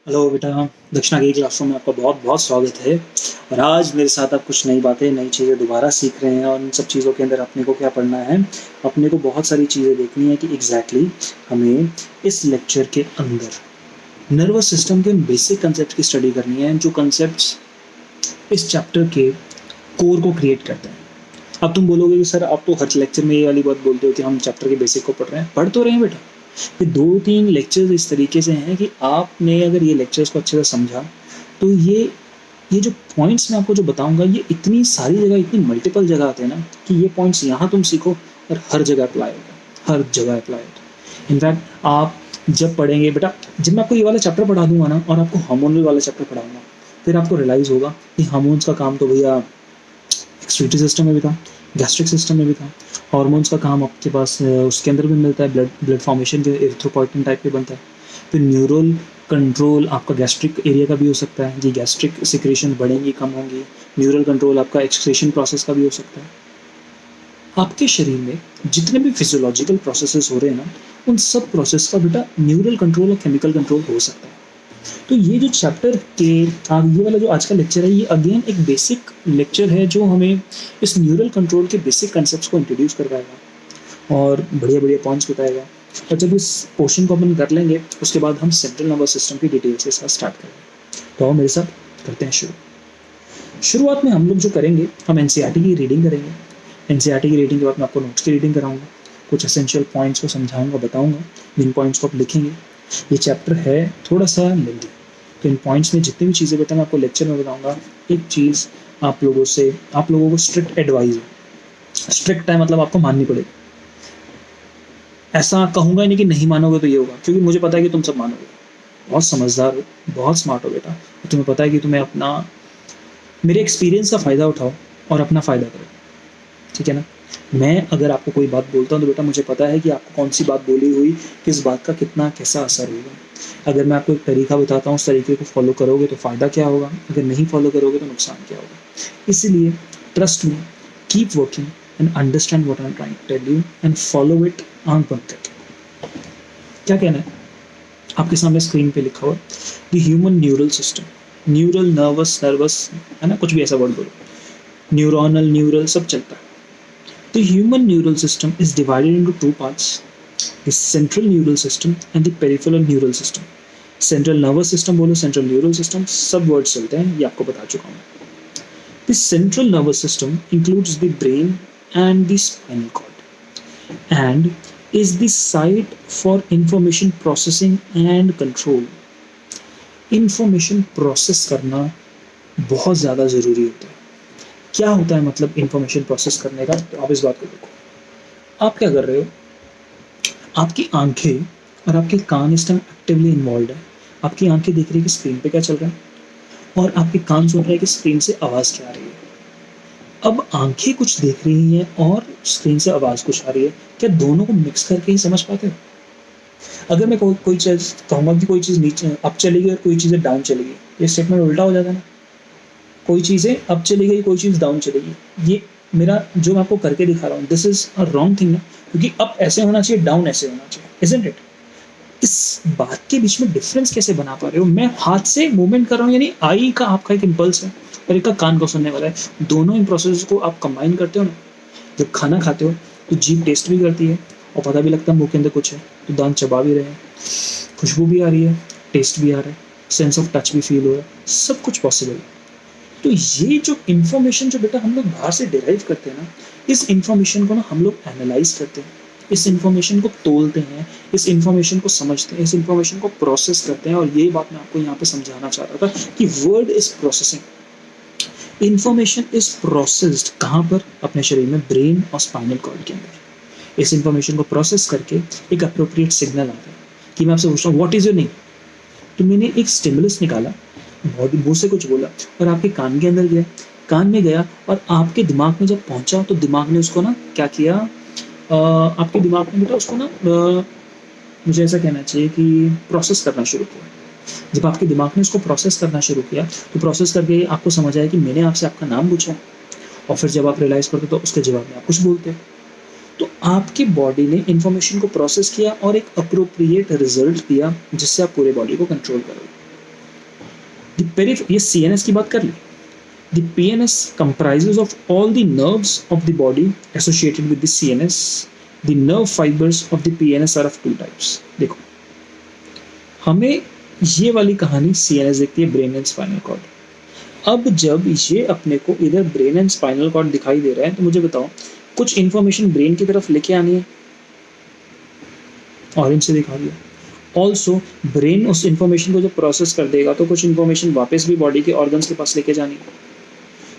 Hello बेटा, दक्षिणा की क्लासरूम में आपका बहुत बहुत स्वागत है। और आज मेरे साथ आप कुछ नई बातें, नई चीज़ें दोबारा सीख रहे हैं। और इन सब चीज़ों के अंदर अपने को क्या पढ़ना है, अपने को बहुत सारी चीज़ें देखनी है कि एग्जैक्टली हमें इस लेक्चर के अंदर नर्वस सिस्टम के बेसिक कंसेप्ट की स्टडी करनी है, जो कंसेप्ट इस चैप्टर के कोर को क्रिएट करते हैं। अब तुम बोलोगे कि सर आप तो हर लेक्चर में ये वाली बात बोलते हो कि हम चैप्टर के बेसिक को पढ़ रहे हैं। पढ़ तो रहे हैं बेटा, ये 2-3 लेक्चर्स इस तरीके से हैं कि आपने अगर ये लेक्चर्स को अच्छे से समझा तो ये जो पॉइंट्स मैं आपको जो बताऊंगा, ये इतनी सारी जगह, इतनी मल्टीपल जगह आते हैं ना कि ये पॉइंट्स यहाँ तुम सीखो और हर जगह अप्लाई होगा, हर जगह अप्लाई होगा। इनफैक्ट आप जब पढ़ेंगे बेटा, जब मैं आपको ये वाला चैप्टर पढ़ा दूंगा ना और आपको हार्मोनल वाला चैप्टर पढ़ाऊंगा, फिर आपको रियलाइज़ होगा कि हार्मोन्स का काम तो भैया एक्सक्रीटरी सिस्टम में भी था, गैस्ट्रिक सिस्टम में भी था। हार्मोन्स का काम आपके पास उसके अंदर भी मिलता है, ब्लड फॉर्मेशन जो एरिथ्रोपॉइटिन टाइप के बनता है। फिर न्यूरल कंट्रोल आपका गैस्ट्रिक एरिया का भी हो सकता है, जी गैस्ट्रिक सिक्रेशन बढ़ेंगी, कम होंगी। न्यूरल कंट्रोल आपका एक्सक्रीशन प्रोसेस का भी हो सकता है। आपके शरीर में जितने भी फिजियोलॉजिकल प्रोसेसेस हो रहे हैं ना, उन सब प्रोसेस का बेटा न्यूरल कंट्रोल और केमिकल कंट्रोल हो सकता है। तो ये जो चैप्टर के ये वाला जो आज का लेक्चर है, ये अगेन एक बेसिक लेक्चर है जो हमें इस न्यूरल कंट्रोल के बेसिक कंसेप्ट्स को इंट्रोड्यूस करवाएगा और बढ़िया बढ़िया पॉइंट्स बताएगा। और जब इस पोर्शन को अपन कर लेंगे, उसके बाद हम सेंट्रल नर्वस सिस्टम की डिटेल्स के साथ स्टार्ट करेंगे। तो आओ मेरे साथ करते हैं शुरू। शुरुआत में हम लोग जो करेंगे, हम एनसीईआरटी की रीडिंग करेंगे। एनसीईआरटी की रीडिंग के बाद मैं आपको नोट्स की रीडिंग कराऊंगा, कुछ एसेंशियल पॉइंट्स को समझाऊंगा, बताऊंगा, जिन पॉइंट्स को आप लिखेंगे। ये चैप्टर है थोड़ा सा लेंथी, तो इन पॉइंट्स में जितनी भी चीज़ें बेटा मैं आपको लेक्चर में बताऊंगा, एक चीज़ आप लोगों को स्ट्रिक्ट एडवाइस है। स्ट्रिक्ट है मतलब आपको माननी पड़ेगी। ऐसा कहूँगा नहीं कि नहीं मानोगे तो ये होगा, क्योंकि मुझे पता है कि तुम सब मानोगे। बहुत समझदार हो, बहुत स्मार्ट हो बेटा, तो तुम्हें पता है कि तुम्हें अपना मेरे एक्सपीरियंस का फ़ायदा उठाओ और अपना फ़ायदा करो, ठीक है ना। मैं अगर आपको कोई बात बोलता हूँ तो बेटा मुझे पता है कि आपको कौन सी बात बोली हुई, किस बात का कितना कैसा असर होगा। अगर मैं आपको एक तरीका बताता हूँ, उस तरीके को फॉलो करोगे तो फ़ायदा क्या होगा, अगर नहीं फॉलो करोगे तो नुकसान क्या होगा। इसलिए trust me, keep working and understand what I am trying to tell you and follow it on बंद करके। क्या कहना है, आपके सामने स्क्रीन पे लिखा हुआ the human neural system. Neural, nervous है ना, कुछ भी ऐसा वर्ड बोलो, न्यूरोनल, न्यूरल सब चलता है। The human neural system is divided into two parts: the central neural system and the peripheral neural system. Central nervous system बोलो, central neural system, सब वर्ड चलते हैं, ये आपको बता चुका हूँ। The central nervous system includes the brain and the spinal cord and is the site for information processing and control. Information process करना बहुत ज़्यादा ज़रूरी होता है। क्या होता है मतलब इंफॉर्मेशन प्रोसेस करने का, तो आप इस बात को देखो। आप क्या कर रहे हो, आपकी आंखें और आपके कान इस टाइम एक्टिवली इन्वॉल्व है। आपकी आंखें देख रही है कि स्क्रीन पे क्या चल रहा है, और आपके कान सुन रहे हैं कि स्क्रीन से आवाज़ क्या आ रही है। अब आंखें कुछ देख रही हैं और स्क्रीन से आवाज़ कुछ आ रही है, क्या दोनों को मिक्स करके ही समझ पाते हो? अगर मैं कोई चीज़ कहूँगा कि कोई चीज़ नीचे अप चलेगी और कोई चीज़ें डाउन चलेगी, ये स्टेटमेंट उल्टा हो जाता है ना। कोई चीज़ें अप चली गई, कोई चीज़ डाउन चलेगी। ये मेरा जो मैं आपको करके दिखा रहा हूँ, this is a wrong thing ना, क्योंकि अप ऐसे होना चाहिए, डाउन ऐसे होना चाहिए, इजंट इट। इस बात के बीच में डिफरेंस कैसे बना पा रहे हो? मैं हाथ से मूवमेंट कर रहा हूँ, यानी आई का आपका एक इम्पल्स है और एक का कान को सुनने वाला है। दोनों इन प्रोसेस को आप कंबाइन करते हो ना, जब खाना खाते हो तो जीभ टेस्ट भी करती है और पता भी लगता है मुंह के अंदर कुछ है, तो दांत चबा भी रहे हैं, खुशबू भी आ रही है, टेस्ट भी आ रहा है, सेंस ऑफ टच भी फील हो रहा है, सब कुछ पॉसिबल है। तो ये जो इन्फॉर्मेशन जो बेटा हम लोग बाहर से डिराइव करते हैं ना, इस इन्फॉर्मेशन को ना हम लोग एनालाइज करते हैं, इस इन्फॉर्मेशन को तोलते हैं, इस इन्फॉर्मेशन को समझते हैं, इस इन्फॉर्मेशन को प्रोसेस करते हैं। और यही बात मैं आपको यहाँ पे समझाना चाह रहा था कि word is processing. Information is processed कहाँ पर? अपने शरीर में, ब्रेन और स्पाइनल कॉर्ड के अंदर। इस इन्फॉर्मेशन को प्रोसेस करके एक अप्रोप्रिएट सिग्नल आता है कि मैं आपसे पूछता हूँ व्हाट इज योर नेम, तो मैंने एक स्टिमुलस निकाला, मुंह से कुछ बोला और आपके कान के अंदर गया, कान में गया और आपके दिमाग में जब पहुंचा तो दिमाग ने उसको ना क्या किया, आपके दिमाग ने बेटा उसको ना मुझे ऐसा कहना चाहिए कि प्रोसेस करना शुरू किया। जब आपके दिमाग ने उसको प्रोसेस करना शुरू किया तो प्रोसेस करके आपको समझ आया कि मैंने आपसे आपका नाम पूछा, और फिर जब आप रियलाइज़ करते तो उसके जवाब में आप कुछ बोलते। तो आपकी बॉडी ने इन्फॉर्मेशन को प्रोसेस किया और एक अप्रोप्रिएट रिजल्ट दिया, जिससे आप पूरे बॉडी को कंट्रोल करोगे। ये CNS की बात कर ली. The PNS comprises of all the nerves of the body associated with the CNS. The nerve fibers of the PNS are of two types. देखो, हमें ये वाली कहानी CNS देखती है, ब्रेन एंड स्पाइनल कॉर्ड. अब जब ये अपने को इधर ब्रेन एंड स्पाइनल कॉर्ड दिखाई दे रहा है, तो मुझे बताओ कुछ इन्फॉर्मेशन ब्रेन की तरफ लेके आनी है, ऑरेंज से दिखा दिया. ऑल्सो ब्रेन उस इन्फॉर्मेशन को जब प्रोसेस कर देगा तो कुछ इन्फॉर्मेशन वापस भी बॉडी के ऑर्गन्स के पास लेके जानी है.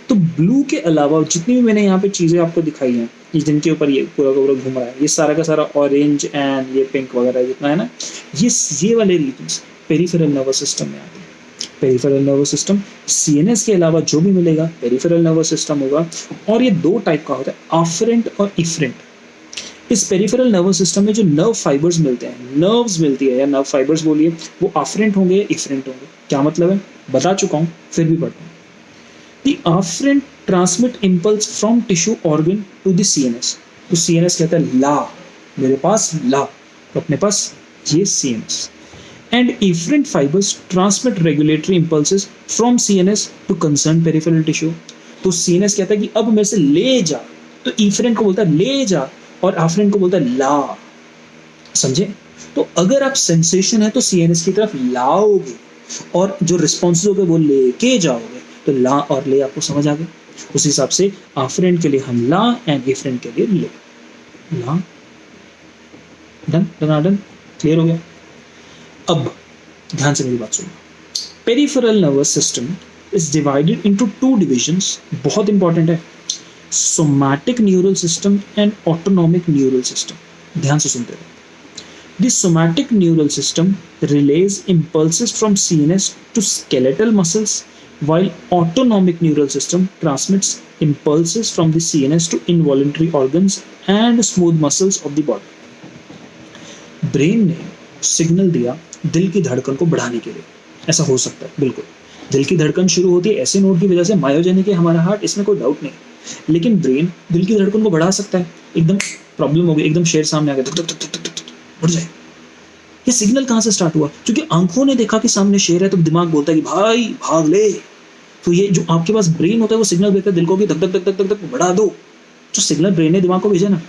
तो ब्लू के अलावा जितनी भी मैंने यहाँ पे चीज़ें आपको दिखाई हैं, जिनके ऊपर ये पूरा का पूरा घूम रहा है, ये सारा का सारा ऑरेंज एंड ये पिंक वगैरह जितना है ना, ये वाले रीजन्स पेरिफेरल नर्वस सिस्टम में आते हैं. पेरिफेरल नर्वस सिस्टम, CNS के अलावा जो भी मिलेगा पेरिफेरल नर्वस सिस्टम होगा. और ये दो टाइप का होता है, आफ्रेंट और इफरेंट. इस पेरिफेरल नर्वस सिस्टम में जो नर्व फाइबर्स मिलते हैं, नर्व्स मिलती है या नर्व फाइबर्स बोलिए, वो आफ्रेंट होंगे या इफरेंट होंगे. क्या मतलब है बता चुका हूँ, फिर भी पढ़ता हूँ. The afferent transmit impulse from tissue organ to the CNS. तो CNS कहता है ला, मेरे पास ला, तो अपने पास ये CNS. And efferent fibers transmit regulatory impulses from CNS to concerned peripheral tissue. तो CNS कहता है कि अब मेरे से ले जा, तो efferent को बोलता है ले जा और afferent को बोलता है ला. समझे? तो अगर आप सेंसेशन है तो CNS की तरफ लाओगे और जो रिस्पॉन्स होगा वो लेके जाओगे. तो ला और ले आपको समझ आ गया. उस हिसाब से आफ्रेंट के लिए हम ला एंड इफरेंट के लिए ले. ला डन डन क्लियर हो गया. अब ध्यान से मेरी बात सुनो. Peripheral nervous system is divided into two divisions. बहुत इंपॉर्टेंट है, somatic neural system and autonomic neural system. ध्यान से सुनते रहो. The somatic neural system relays impulses from CNS to skeletal muscles, while autonomic neural system transmits impulses from the CNS to involuntary organs and smooth muscles of the body. Brain ने signal दिया दिल की धड़कन को बढ़ाने के लिए. ऐसा हो सकता है, बिल्कुल. दिल की धड़कन शुरू होती है ऐसे नोट की वजह से, मायोजेनिक है हमारा हार्ट, इसमें कोई डाउट नहीं. लेकिन ब्रेन दिल की धड़कन को बढ़ा सकता है. एकदम प्रॉब्लम हो गई, एकदम शेर सामने आ गया, बढ़ जाए. ये सिग्नल कहाँ से स्टार्ट हुआ? क्योंकि आंखों ने देखा कि सामने शेर है, तो दिमाग बोलता है कि भाई भाग ले. तो ये जो आपके पास ब्रेन होता है वो सिग्नल देता है दिल को कि धक धक धक धक धक धक बढ़ा दो. जो सिग्नल ब्रेन ने दिमाग को भेजा ना,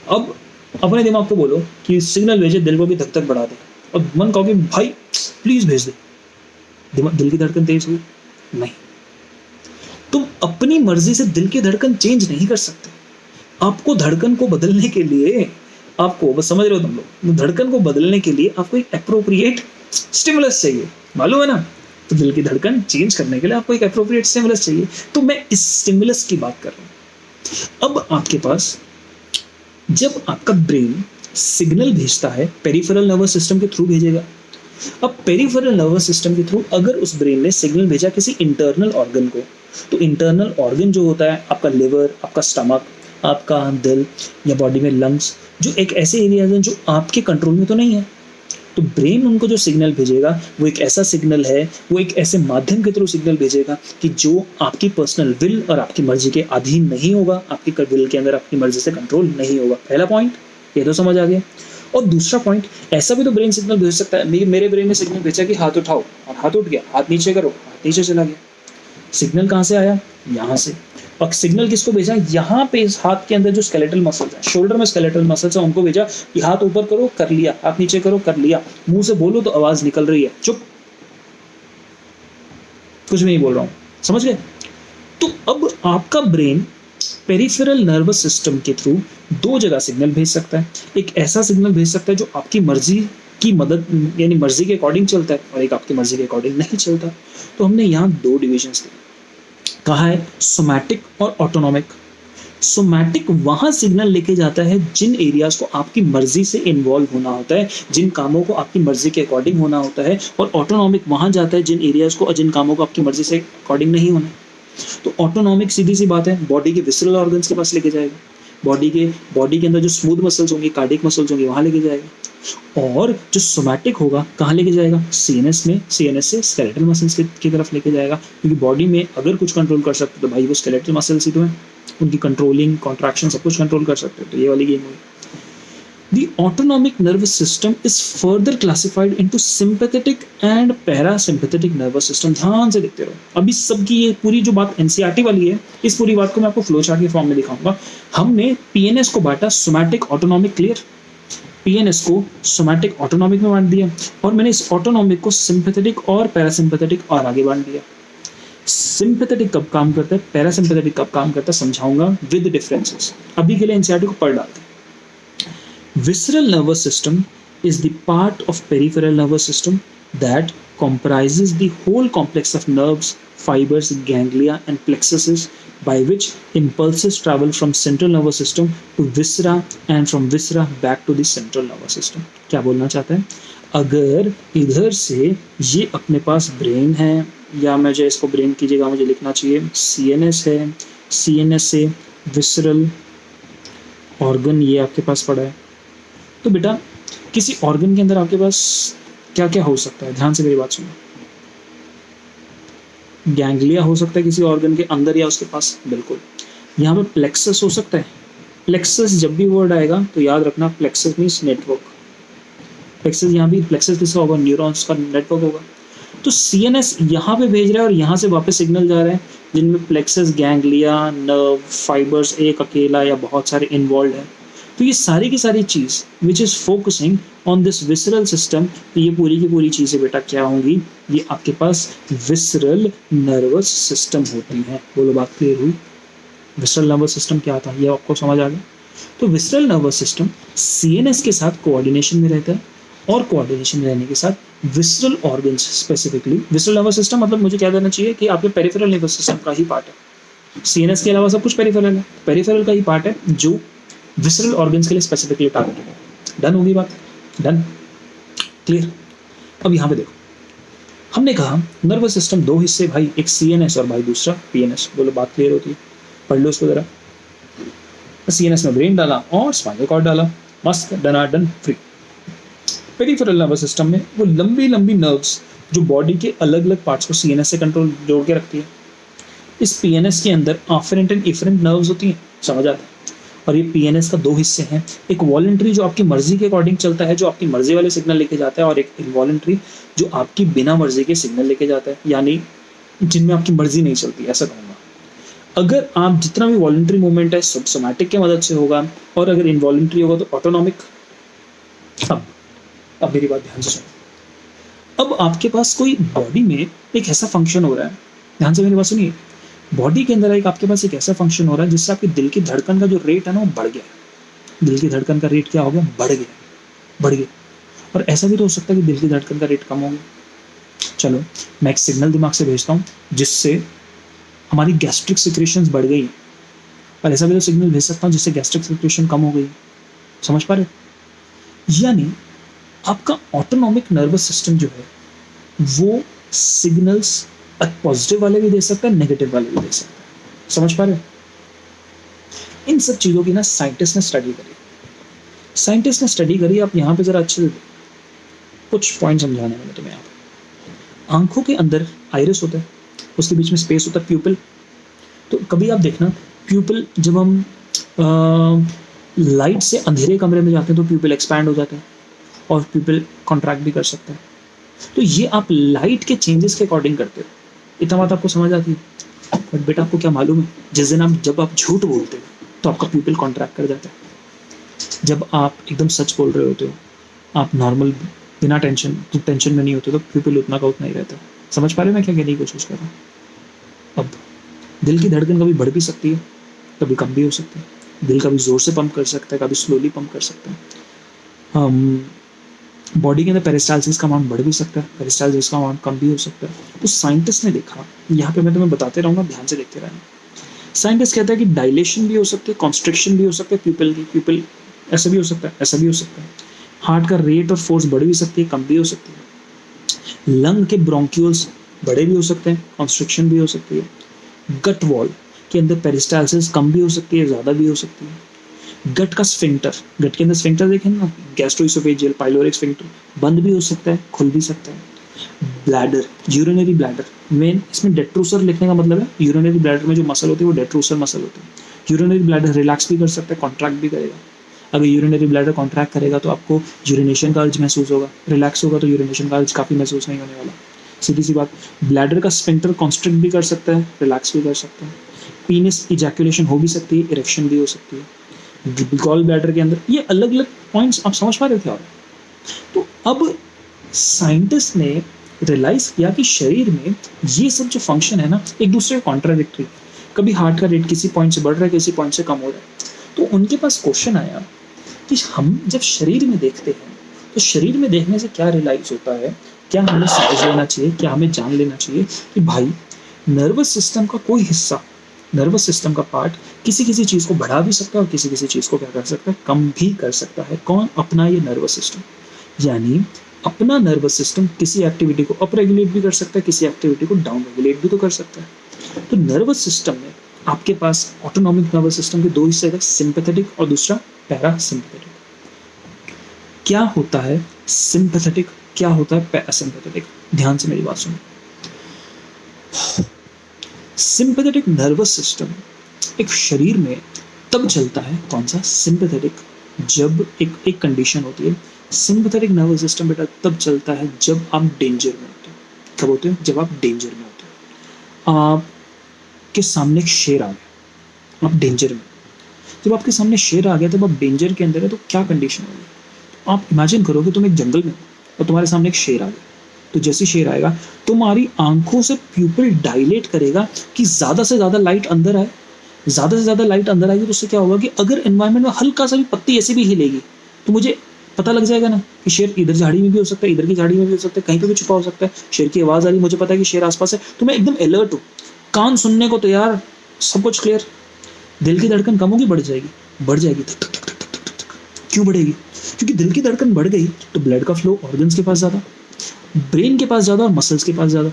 अब अपने दिमाग को बोलो कि सिग्नल भेजे दिल को कि धक धक बढ़ा दे, और मन कहो कि भाई प्लीज भेज दे. दिल की धड़कन तेज हुई नहीं. तुम अपनी मर्जी से दिल की धड़कन चेंज नहीं कर सकते. आपको धड़कन को बदलने के लिए, आपको बस समझ रहे हो तुम लोग, धड़कन को बदलने के लिए आपको एक एप्रोप्रिएट स्टिमुलस चाहिए, मालूम है ना. तो दिल की धड़कन चेंज करने के लिए आपको एक एप्रोप्रिएट स्टिमुलस चाहिए. तो मैं इस स्टिमुलस की बात कर रहा हूं. अब आपके पास जब आपका ब्रेन सिग्नल भेजता है, पेरिफेरल नर्वस सिस्टम के थ्रू भेजेगा. अब पेरिफेरल नर्वस सिस्टम के थ्रू अगर उस ब्रेन ने सिग्नल भेजा किसी इंटरनल ऑर्गन को, तो इंटरनल ऑर्गन जो होता है आपका लिवर, आपका स्टमक, आपका दिल या बॉडी में लंग्स, जो एक ऐसे एरियाज हैं जो आपके कंट्रोल में तो नहीं है. तो ब्रेन उनको जो सिग्नल भेजेगा वो एक ऐसा सिग्नल है, वो एक ऐसे माध्यम के थ्रू सिग्नल भेजेगा कि जो आपकी पर्सनल विल और आपकी मर्जी के अधीन नहीं होगा, आपकी विल के अंदर आपकी मर्जी से कंट्रोल नहीं होगा. पहला पॉइंट ये तो समझ आ गया. और दूसरा पॉइंट, ऐसा भी तो ब्रेन सिग्नल भेज सकता है. मेरे ब्रेन ने सिग्नल भेजा कि हाथ उठाओ, और हाथ उठ गया, हाथ नीचे करो, हाथ नीचे चला गया. सिग्नल कहाँ से आया? यहाँ से. और सिग्नल किसको भेजा? यहाँ पे इस हाथ के अंदर जो स्केलेटल मसल्स हैं, शोल्डर में स्केलेटल मसल्स हैं, उनको भेजा कि हाथ ऊपर करो, कर लिया, हाथ नीचे करो, कर लिया. मुंह से बोलो तो आवाज निकल रही है, चुप, कुछ भी नहीं बोल रहा हूँ. समझ गए? तो अब आपका ब्रेन पेरिफेरल नर्वस सिस्टम के थ्रू दो जगह सिग्नल भेज सकता है. एक ऐसा सिग्नल भेज सकता है जो आपकी मर्जी की मदद यानी मर्जी के अकॉर्डिंग चलता है, और एक आपकी मर्जी के अकॉर्डिंग नहीं चलता. तो हमने यहाँ दो डिविजन्स दिए. कहा है सोमैटिक और ऑटोनॉमिक. सोमैटिक वहाँ सिग्नल लेके जाता है जिन एरियाज को आपकी मर्जी से इन्वॉल्व होना होता है, जिन कामों को आपकी मर्जी के अकॉर्डिंग होना होता है. और ऑटोनॉमिक वहाँ जाता है जिन एरियाज को, जिन कामों को आपकी मर्जी से अकॉर्डिंग नहीं होना. तो ऑटोनॉमिक सीधी सी बात है, बॉडी के विसरल ऑर्गन्स के पास लेके जाएगा. बॉडी के अंदर जो स्मूथ मसल्स होंगे, कार्डियक मसल्स होंगे, वहाँ लेके जाएगा. और जो सोमैटिक होगा कहाँ लेके जाएगा? सीएनएस में. सीएनएस से स्केलेटल मसल्स की तरफ लेके जाएगा. क्योंकि बॉडी में अगर कुछ कंट्रोल कर सकते तो भाई वो स्केलेटल मसल्स ही तो हैं. उनकी कंट्रोलिंग, कॉन्ट्रैक्शन सब कुछ कंट्रोल कर सकते हो. तो ये वाली गेम हुई. The autonomic nervous system is further classified into sympathetic and parasympathetic nervous system. ध्यान से देखते रहो, अभी सबकी ये पूरी जो बात एनसीईआरटी वाली है, इस पूरी बात को मैं आपको फ्लो चार्ट के फॉर्म में दिखाऊंगा। हमने पीएनएस को बांटा सोमैटिक ऑटोनॉमिक, क्लियर, पीएनएस को सोमैटिक ऑटोनॉमिक में बांट दिया और मैंने इस ऑटोनॉमिक को सिंपैथेटिक और पैरासिम्पैथेटिक और आगे बांट दिया। सिंपैथेटिक कब काम करता है, पैरासिम्पैथेटिक कब काम करता है, समझाऊंगा विद डिफरेंसेस। अभी के लिए एनसीईआरटी को पढ़ डालते हैं। Visceral nervous system is the part of peripheral nervous system that comprises the whole complex of nerves, fibers, ganglia and plexuses by which impulses travel from central nervous system to viscera and from viscera back to the central nervous system. क्या बोलना चाहते हैं, अगर इधर से ये अपने पास brain है, या मुझे इसको ब्रेन की जगह मुझे लिखना चाहिए सीएनएस है, सीएनएस से विसरल ऑर्गन ये आपके पास पड़ा है, तो बेटा किसी ऑर्गन के अंदर आपके पास क्या क्या हो सकता है, ध्यान से मेरी बात सुनो। गैंग्लिया हो सकता है किसी ऑर्गन के अंदर या उसके पास, बिल्कुल। यहाँ पे प्लेक्सस हो सकता है। प्लेक्सस जब भी वर्ड आएगा तो याद रखना, प्लेक्सस मीन्स नेटवर्क। प्लेक्सस यहाँ भी प्लेक्सस किसका होगा, न्यूरॉन्स का नेटवर्क होगा। तो सीएनएस यहाँ पे भेज रहा है और यहाँ से वापस सिग्नल जा रहा है, जिनमें प्लेक्सस, गैंग्लिया, नर्व, फाइबर्स एक अकेला या बहुत सारे इन्वॉल्व है। तो ये सारी की सारी चीज़ which is focusing on this visceral system, तो ये पूरी की पूरी चीज़ें बेटा क्या होंगी, ये आपके पास विसरल नर्वस सिस्टम होती हैं। बोलो बात क्लियर हुई। विसरल नर्वस सिस्टम क्या था, ये आपको समझ आ गया। तो विसरल नर्वस सिस्टम सीएनएस के साथ कोऑर्डिनेशन में रहता है और कोऑर्डिनेशन में रहने के साथ visceral organs, specifically visceral nervous system मतलब मुझे क्या देना चाहिए कि आपके पेरिफेरल नर्वस सिस्टम का ही पार्ट है। सीएनएस के अलावा सब कुछ पेरिफेरल है, पेरिफेरल का ही पार्ट है जो विसरल ऑर्गन्स के लिए स्पेसिफिकली टारगेटेड है। डन होगी बात, डन, क्लियर। अब यहाँ पे देखो, हमने कहा नर्वस सिस्टम दो हिस्से भाई, एक सीएनएस और भाई दूसरा पीएनएस। बोलो बात क्लियर होती है, पढ़ लो उसको जरा। सीएनएस में ब्रेन डाला और स्पाइनल कॉर्ड डाला, मस्त, done are done, free. Peripheral nervous system में वो लंबी लंबी नर्व्स जो बॉडी के अलग अलग पार्ट्स को सीएनएस से कंट्रोल जोड़ के रखती है। इस पीएनएस के अंदर आफ्रेंट एंड इफरेंट नर्व्स होती हैं, समझ आता है। और ये पीएनएस का दो हिस्से हैं, एक वॉलंटरी जो आपकी मर्जी के अकॉर्डिंग चलता है, जो आपकी मर्जी वाले सिग्नल लेके जाता है, और एक इनवॉलंटरी जो आपकी बिना मर्जी के सिग्नल लेके जाता है, यानी जिनमें आपकी मर्जी नहीं चलती, ऐसा कहूँगा। अगर आप जितना भी वॉलंटरी मूवमेंट है सब सोमैटिक के मदद से होगा, और अगर इनवॉलंटरी होगा तो ऑटोनॉमिक। अब मेरी बात ध्यान से सुनो। अब आपके पास कोई बॉडी में एक ऐसा फंक्शन हो रहा है, ध्यान से मेरी बात सुनिए। बॉडी के अंदर एक आपके पास एक ऐसा फंक्शन हो रहा है जिससे आपकी दिल की धड़कन का जो रेट है ना वो बढ़ गया। दिल की धड़कन का रेट क्या हो गया, बढ़ गया। और ऐसा भी तो हो सकता है कि दिल की धड़कन का रेट कम हो गया। चलो मैं एक सिग्नल दिमाग से भेजता हूँ जिससे हमारी गैस्ट्रिक सिक्रेशंस बढ़ गई, और ऐसा भी तो सिग्नल भेज सकता हूँ जिससे गैस्ट्रिक सिक्रेशन कम हो गई। समझ पा रहे? यानी आपका ऑटोनॉमिक नर्वस सिस्टम जो है वो सिग्नल्स पॉजिटिव वाले भी दे सकता है, नेगेटिव वाले भी दे सकता है। समझ पा रहे हो? इन सब चीज़ों की ना साइंटिस्ट ने स्टडी करी। आप यहाँ पे जरा अच्छे से कुछ पॉइंट समझाने वाले तुम्हें। यहाँ पे आंखों के अंदर आइरिस होता है, उसके बीच में स्पेस होता है प्यूपिल। तो कभी आप देखना प्यूपिल, जब हम लाइट से अंधेरे कमरे में जाते हैं तो प्यूपिल एक्सपैंड हो जाता है और प्यूपिल कॉन्ट्रैक्ट भी कर सकता है। तो ये आप लाइट के चेंजेस के अकॉर्डिंग करते हो। इतना बात आपको समझ आती है। बट बेटा आपको क्या मालूम है, जिस दिन जब आप झूठ बोलते हो तो आपका प्यूपिल कॉन्ट्रैक्ट कर जाता है। जब आप एकदम सच बोल रहे होते हो, आप नॉर्मल बिना टेंशन में नहीं होते तो प्यूपिल उतना का उतना ही रहता है। समझ पा रहे हो मैं क्या कहने की कोशिश कर रहा हूँ? अब दिल की धड़कन कभी बढ़ भी सकती है, कभी कम भी हो सकती है। दिल कभी जोर से पंप कर सकता है, कभी स्लोली पंप कर सकता है। बॉडी के अंदर पेरिस्टाल्सिस का अमाउंट बढ़ भी सकता है, पेरिस्टाल्सिस का अमाउंट कम भी हो सकता है। तो साइंटिस्ट ने देखा, यहाँ पे मैं तुम्हें बताते रहूँगा, ध्यान से देखते रहना। साइंटिस्ट कहता है कि डायलेशन भी हो सकती है, कॉन्स्ट्रिक्शन भी हो सकता है प्यूपिल की, प्यूपिल ऐसा भी हो सकता है, ऐसा भी हो सकता है। हार्ट का रेट और फोर्स बढ़ भी सकती है, कम भी हो सकती है। लंग के ब्रोंक्यूल्स बड़े भी हो सकते हैं, कॉन्स्ट्रिक्शन भी हो सकती है। गट वॉल के अंदर पेरिस्टाल्सिस कम भी हो सकती है, ज़्यादा भी हो सकती है। गट का स्फिंक्टर, गट के अंदर स्फिंक्टर देखें ना, गैस्ट्रोइसोफेजियल, पाइलोरिक स्फिंक्टर, बंद भी हो सकता है, खुल भी सकता है। ब्लैडर, यूरिनरी ब्लैडर, मेन इसमें डेट्रूसर लिखने का मतलब है यूरिनरी ब्लैडर में जो मसल होती है वो डेट्रूसर मसल होती है। यूरिनरी ब्लैडर रिलैक्स भी कर सकता है, कॉन्ट्रैक्ट भी करेगा। अगर यूरिनरी ब्लैडर कॉन्ट्रैक्ट करेगा तो आपको यूरिनेशन का अर्ज महसूस होगा, रिलैक्स होगा तो यूरिनेशन का अर्ज काफ़ी महसूस नहीं होने वाला। सीधी सी बात, ब्लैडर का स्फिंक्टर कॉन्स्ट्रिक्ट भी कर सकता है, रिलैक्स भी कर सकता है, पीनिस इजैकुलेशन हो भी सकती है, इरेक्शन भी हो सकती है गॉल ब्लैडर के अंदर। ये अलग अलग पॉइंट्स आप समझ पा रहे हो क्या हो रहा है? तो अब साइंटिस्ट ने रियलाइज किया कि शरीर में ये सब जो फंक्शन है ना, एक दूसरे के कॉन्ट्राडिक्टरी। कभी हार्ट का रेट किसी पॉइंट से बढ़ रहा है, किसी पॉइंट से कम हो रहा है। तो उनके पास क्वेश्चन आया कि हम जब शरीर में देखते हैं तो शरीर में देखने से क्या रियलाइज होता है, क्या हमें समझ लेना चाहिए, क्या हमें जान लेना चाहिए कि भाई नर्वस सिस्टम का कोई हिस्सा, नर्वस सिस्टम का पार्ट किसी किसी चीज़ को बढ़ा भी सकता है और किसी किसी चीज़ को क्या कर सकता है, कम भी कर सकता है। कौन? अपना ये नर्वस सिस्टम। यानी अपना नर्वस सिस्टम किसी एक्टिविटी को अप रेगुलेट भी कर सकता है, किसी एक्टिविटी को डाउन रेगुलेट भी तो कर सकता है। तो नर्वस सिस्टम में आपके पास ऑटोनॉमिक नर्वस सिस्टम के दो हिस्से हैं, सिंपैथेटिक और दूसरा पैरासिम्पैथेटिक। क्या होता है सिंपैथेटिक, क्या होता है पैरासिम्पैथेटिक? ध्यान से मेरी बात सुनो। सिंपैथेटिक नर्वस सिस्टम एक शरीर में तब चलता है, कौन सा? सिंपैथेटिक। जब एक कंडीशन होती है, सिंपैथेटिक नर्वस सिस्टम बेटा तब चलता है जब आप डेंजर में होते हो। कब होते हो? जब आप डेंजर में होते हो। आपके सामने एक शेर आ गया, आप डेंजर में। जब आपके सामने शेर आ गया, तब आप डेंजर के अंदर है, तो क्या कंडीशन होगी? आप इमेजिन करो कि तुम एक जंगल में हो और तुम्हारे सामने एक शेर आ गया। तो जैसे शेर आएगा, तुम्हारी आंखों से प्यूपिल डायलेट करेगा कि ज़्यादा से ज़्यादा लाइट अंदर आए। ज़्यादा से ज़्यादा लाइट अंदर आएगी तो उससे क्या होगा कि अगर एनवायरनमेंट में हल्का सा भी पत्ती ऐसे भी हिलेगी तो मुझे पता लग जाएगा ना कि शेर इधर झाड़ी में भी हो सकता है, इधर की झाड़ी में भी हो सकता है, कहीं पे भी छुपा हो सकता है। शेर की आवाज़ आ रही, मुझे पता है कि शेर आसपास है, तो मैं एकदम अलर्ट हूँ, कान सुनने को तैयार, सब कुछ क्लियर। दिल की धड़कन कम होगी, बढ़ जाएगी? बढ़ जाएगी। धक धक धक धक धक धक। क्यों बढ़ेगी? क्योंकि दिल की धड़कन बढ़ गई तो ब्लड का फ्लो ऑर्गन्स के पास ज़्यादा, ब्रेन के पास ज़्यादा और मसल्स के पास ज़्यादा।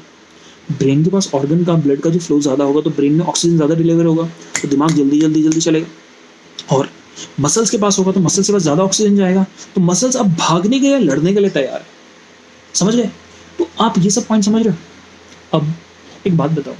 ब्रेन के पास ऑर्गन का ब्लड का जो फ्लो ज़्यादा होगा तो ब्रेन में ऑक्सीजन ज़्यादा डिलीवर होगा, तो दिमाग जल्दी जल्दी जल्दी चलेगा। और मसल्स के पास होगा तो मसल्स के पास ज़्यादा ऑक्सीजन जाएगा, तो मसल्स अब भागने के या लड़ने के लिए तैयार है। समझ गए? तो आप ये सब पॉइंट समझ रहे हो? अब एक बात बताओ,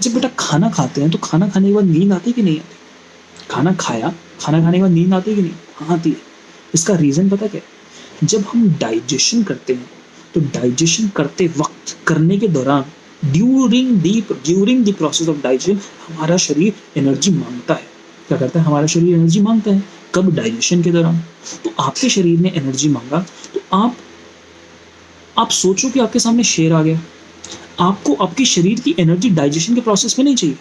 जब बेटा खाना खाते हैं तो खाना खाने के बाद नींद आती है कि नहीं आती? खाना खाया, खाना खाने के बाद नींद आती है कि नहीं? हाँ आती है। इसका रीज़न पता क्या है? जब हम डाइजेशन करते हैं तो डाइजेशन करते वक्त, करने के दौरान, during the process of digestion हमारा शरीर एनर्जी मांगता है। क्या करता है? हमारा शरीर एनर्जी मांगता है। कब? डाइजेशन के दौरान। तो आपके शरीर ने एनर्जी मांगा, तो आप सोचो कि आपके सामने शेर आ गया, आपको आपके शरीर की एनर्जी डाइजेशन के प्रोसेस में नहीं चाहिए।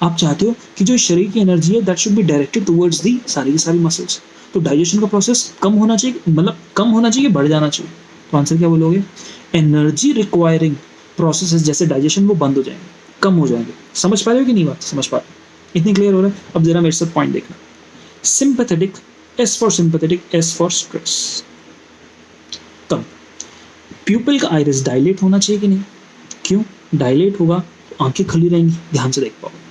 आप चाहते हो कि जो शरीर की एनर्जी है that should be directed towards the सारी की सारी मसल्स। तो डाइजेशन का प्रोसेस कम होना चाहिए, मतलब कम होना चाहिए, बढ़ जाना चाहिए? तो आंसर क्या बोलोगे? एनर्जी रिक्वायरिंग प्रोसेसेस जैसे डाइजेशन वो बंद हो जाएंगे, कम हो जाएंगे। समझ पा रहे हो कि नहीं? बात समझ पा रहे हो? इतनी क्लियर हो रहा है? अब जरा मेरे साथ पॉइंट देखना। Sympathetic, S for sympathetic, S for stress. तब प्यूपिल का आइरिस डायलेट होना चाहिए कि नहीं? क्यों? डायलेट होगा तो आंखें खुली रहेंगी, ध्यान से देख पाओगे।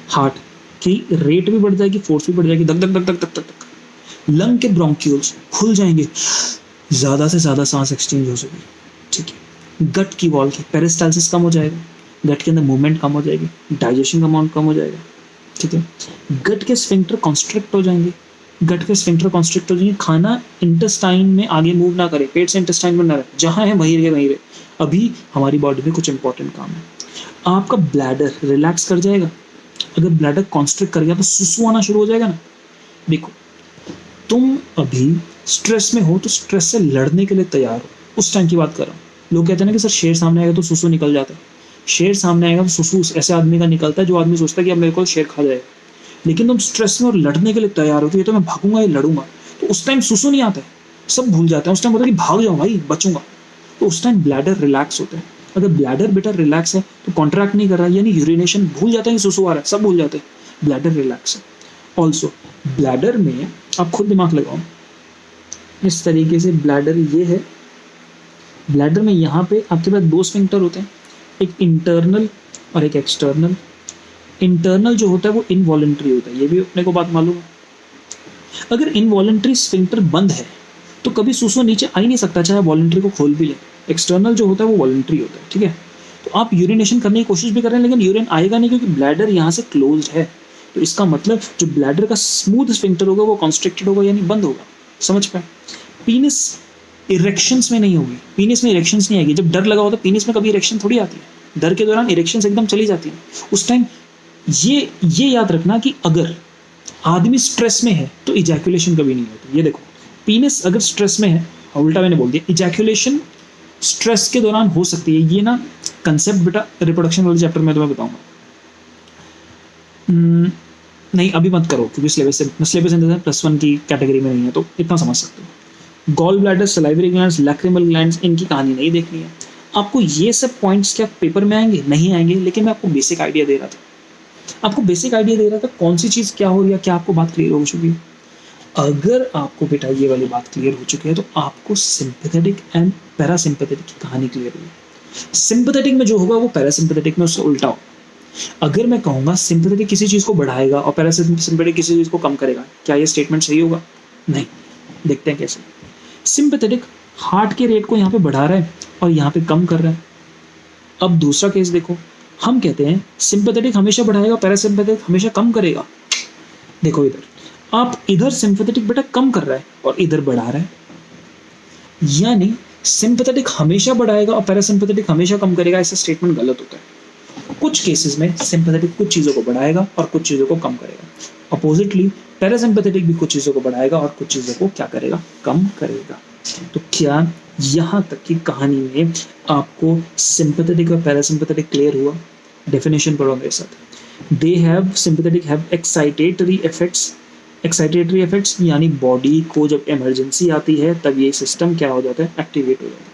हार्ट की रेट भी बढ़ जाएगी, फोर्स भी बढ़ जाएगी, धक धक धक धक धक धक धक। लंग के ब्रोंक्यूल्स खुल जाएंगे, ज़्यादा से ज़्यादा सांस एक्सचेंज हो सके। ठीक है। गट की वॉल की पेरिस्टाल्सिस कम हो जाएगा, गट के अंदर मूवमेंट कम हो जाएगी, डाइजेशन का अमाउंट कम हो जाएगा। ठीक है। गट के स्फिंक्टर कॉन्स्ट्रिक्ट हो जाएंगे, गट के स्फिंक्टर कॉन्स्ट्रिक्ट हो जाएंगे, खाना इंटेस्टाइन में आगे मूव ना करे, पेट से इंटेस्टाइन में ना रहे, जहाँ है वहीं रहे, वहीं रहे। अभी हमारी बॉडी में कुछ इंपॉर्टेंट काम है। आपका ब्लैडर रिलैक्स कर जाएगा। अगर ब्लैडर कॉन्स्ट्रिक्ट कर गया तो सुसु आना शुरू हो जाएगा ना। देखो, तुम अभी स्ट्रेस में हो तो स्ट्रेस से लड़ने के लिए तैयार हो, उस टाइम की बात कर रहा हूँ। लोग कहते हैं ना कि सर शेर सामने आएगा तो सुसु निकल जाता है। शेर सामने आएगा तो सुसु ऐसे आदमी का निकलता है जो आदमी सोचता है कि अब मेरे को शेर खा जाएगा। लेकिन तुम स्ट्रेस में और लड़ने के लिए तैयार हो, तो ये तो मैं भागूंगा या लड़ूंगा, तो उस टाइम सुसु नहीं आता है, सब भूल जाते हैं। उस टाइम होता है कि भाग जाऊँ भाई, बचूंगा। तो उस टाइम ब्लैडर रिलैक्स होता है। अगर ब्लैडर बेटा रिलैक्स है तो कॉन्ट्रैक्ट नहीं कर रहा है, यानी यूरिनेशन भूल जाते हैं कि सुसु आ रहा है, सब भूल जाते हैं, ब्लैडर रिलैक्स है। ऑल्सो ब्लैडर में आप खुद दिमाग लगाओ, इस तरीके से ब्लैडर ये है। ब्लैडर में यहाँ पे आपके पास दो स्फिंक्टर होते हैं, एक इंटरनल और एक एक्सटर्नल। इंटरनल जो होता है वो इनवॉलंटरी होता है, ये भी अपने को बात मालूम है। अगर इनवॉलंटरी स्फिंक्टर बंद है तो कभी सुसु नीचे आ ही नहीं सकता, चाहे वॉलंटरी को खोल भी ले। एक्सटर्नल जो होता है वो वॉलंटरी होता है। ठीक है। तो आप यूरिनेशन करने की कोशिश भी कर रहे हैं लेकिन यूरिन आएगा नहीं, क्योंकि ब्लैडर यहाँ से क्लोज्ड है। तो इसका मतलब जो ब्लैडर का स्मूथ स्फिंक्टर होगा वो कॉन्स्ट्रिक्टेड होगा, यानी बंद होगा। समझ पाए? पीनिस इरेक्शंस में नहीं होगी, पीनिस में इरेक्शंस नहीं आएगी। जब डर लगा होता है पीनिस में कभी इरेक्शन थोड़ी आती है, डर के दौरान इरेक्शंस एकदम चली जाती है उस टाइम। ये याद रखना कि अगर आदमी स्ट्रेस में है तो इजैकुलेशन कभी नहीं होती। ये देखो, पीनिस अगर स्ट्रेस में है, उल्टा मैंने बोल दिया, इजैकुलेशन स्ट्रेस के दौरान हो सकती है। ये ना कंसेप्ट बेटा रिप्रोडक्शन वाले चैप्टर में तुम्हें बताऊंगा। नहीं अभी मत करो क्योंकि सिलेबस +1 की कैटेगरी में नहीं है, तो इतना समझ सकते हो। Gall bladder, salivary glands, lacrimal glands, इनकी कहानी नहीं देखनी है आपको। ये सब पॉइंट्स क्या पेपर में आएंगे? नहीं आएंगे, लेकिन मैं आपको बेसिक आइडिया दे रहा था, कौन सी चीज़ क्या हो रही है, क्या आपको बात क्लियर हो चुकी है। अगर आपको बेटा ये वाली बात क्लियर हो चुकी है तो आपको सिंपैथेटिक एंड पैरासिम्पैथेटिक की कहानी क्लियर हुई। सिंपैथेटिक में जो होगा वो पैरासिम्पैथेटिक में उससे उल्टा होगा। अगर मैं कहूँगा सिंपैथेटिक किसी चीज़ को बढ़ाएगा और पैरासिम्पैथेटिक किसी चीज़ को कम करेगा, क्या ये स्टेटमेंट सही होगा? नहीं। देखते हैं कैसे। सिंपैथेटिक हार्ट के रेट को यहाँ पे बढ़ा रहा है और यहाँ पे कम कर रहा है। अब दूसरा केस देखो, हम कहते हैं सिंपैथेटिक हमेशा बढ़ाएगा, पैरासिम्पैथेटिक हमेशा कम करेगा। देखो इधर, आप इधर सिंपैथेटिक बेटा कम कर रहा है और इधर बढ़ा रहा है, यानी सिंपैथेटिक हमेशा बढ़ाएगा और पैरासिम्पैथेटिक हमेशा कम करेगा। ऐसा स्टेटमेंट गलत होता है। कुछ केसेस में सिंपैथेटिक कुछ चीज़ों को बढ़ाएगा और कुछ चीज़ों को कम करेगा। अपोजिटली पैरासिम्पैथेटिक भी कुछ चीज़ों को बढ़ाएगा और कुछ चीज़ों को क्या करेगा? कम करेगा। तो क्या यहाँ तक की कहानी में आपको सिंपैथेटिक और पैरासिम्पैथेटिक क्लियर हुआ? डेफिनेशन पढ़ो मेरे साथ। They have sympathetic have excitatory effects. Excitatory effects यानी बॉडी को जब इमरजेंसी आती है तब ये सिस्टम क्या हो जाता है? एक्टिवेट हो जाता है।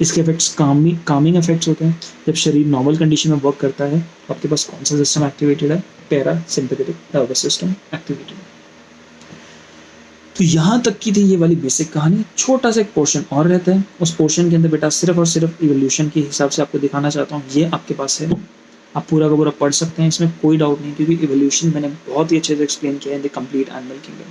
इसके इफेक्ट्स कामिंग इफेक्ट्स होते हैं। जब शरीर नॉर्मल कंडीशन में वर्क करता है तो आपके पास कौन सा सिस्टम एक्टिवेटेड है? पैरासिम्पैथेटिक नर्वस सिस्टम एक्टिवेटेड है। तो यहाँ तक की थी ये वाली बेसिक कहानी। छोटा सा एक पोर्शन और रहता है, उस पोर्शन के अंदर बेटा सिर्फ और सिर्फ इवोल्यूशन के हिसाब से आपको दिखाना चाहता हूँ। ये आपके पास है, आप पूरा का पूरा पढ़ सकते हैं, इसमें कोई डाउट नहीं, क्योंकि इवोल्यूशन मैंने बहुत ही अच्छे से एक्सप्लेन किया है in the complete animal kingdom.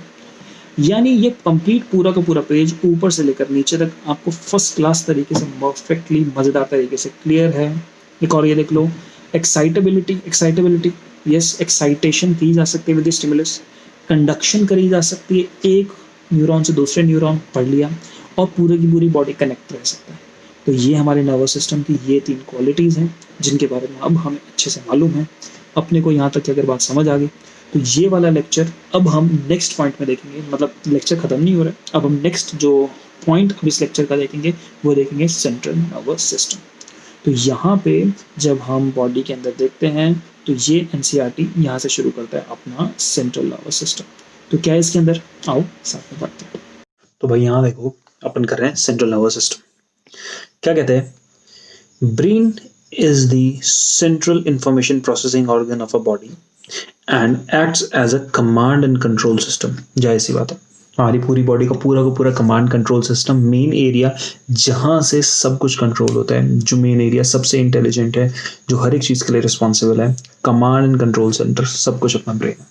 यानी ये कंप्लीट पूरा का पूरा पेज ऊपर से लेकर नीचे तक आपको फर्स्ट क्लास तरीके से परफेक्टली मज़ेदार तरीके से क्लियर है। एक और ये देख लो, एक्साइटेबिलिटी यस, एक्साइटेशन की जा सकती है विद स्टिमुलस, कंडक्शन करी जा सकती है एक न्यूरॉन से दूसरे न्यूरॉन, पढ़ लिया, और पूरे की पूरी बॉडी कनेक्ट रह सकता है। तो ये हमारे नर्वस सिस्टम की ये 3 क्वालिटीज़ हैं जिनके बारे में अब हमें अच्छे से मालूम है। अपने को यहाँ तक की अगर बात समझ आ गई तो ये वाला लेक्चर अब हम नेक्स्ट पॉइंट में देखेंगे। मतलब लेक्चर ख़त्म नहीं हो रहा है, अब हम नेक्स्ट जो पॉइंट अब इस लेक्चर का देखेंगे वो देखेंगे सेंट्रल नर्वस सिस्टम। तो यहाँ पे जब हम बॉडी के अंदर देखते हैं तो ये एनसीईआरटी यहाँ से शुरू करता है अपना सेंट्रल नर्वस सिस्टम। तो क्या है इसके अंदर, आओ साथ में पढ़ते हैं। तो भाई यहाँ देखो, अपन कर रहे हैं सेंट्रल नर्वस सिस्टम। क्या कहते हैं? Brain is the central information processing organ of a body and acts as a command and control system। जाहिर सी बात है, हमारी पूरी बॉडी का पूरा command control system, main area जहाँ से सब कुछ कंट्रोल होता है, जो मेन एरिया सबसे इंटेलिजेंट है, जो हर एक चीज़ के लिए रिस्पॉन्सिबल है, कमांड एंड कंट्रोल सेंटर सब कुछ अपना ब्रेन है।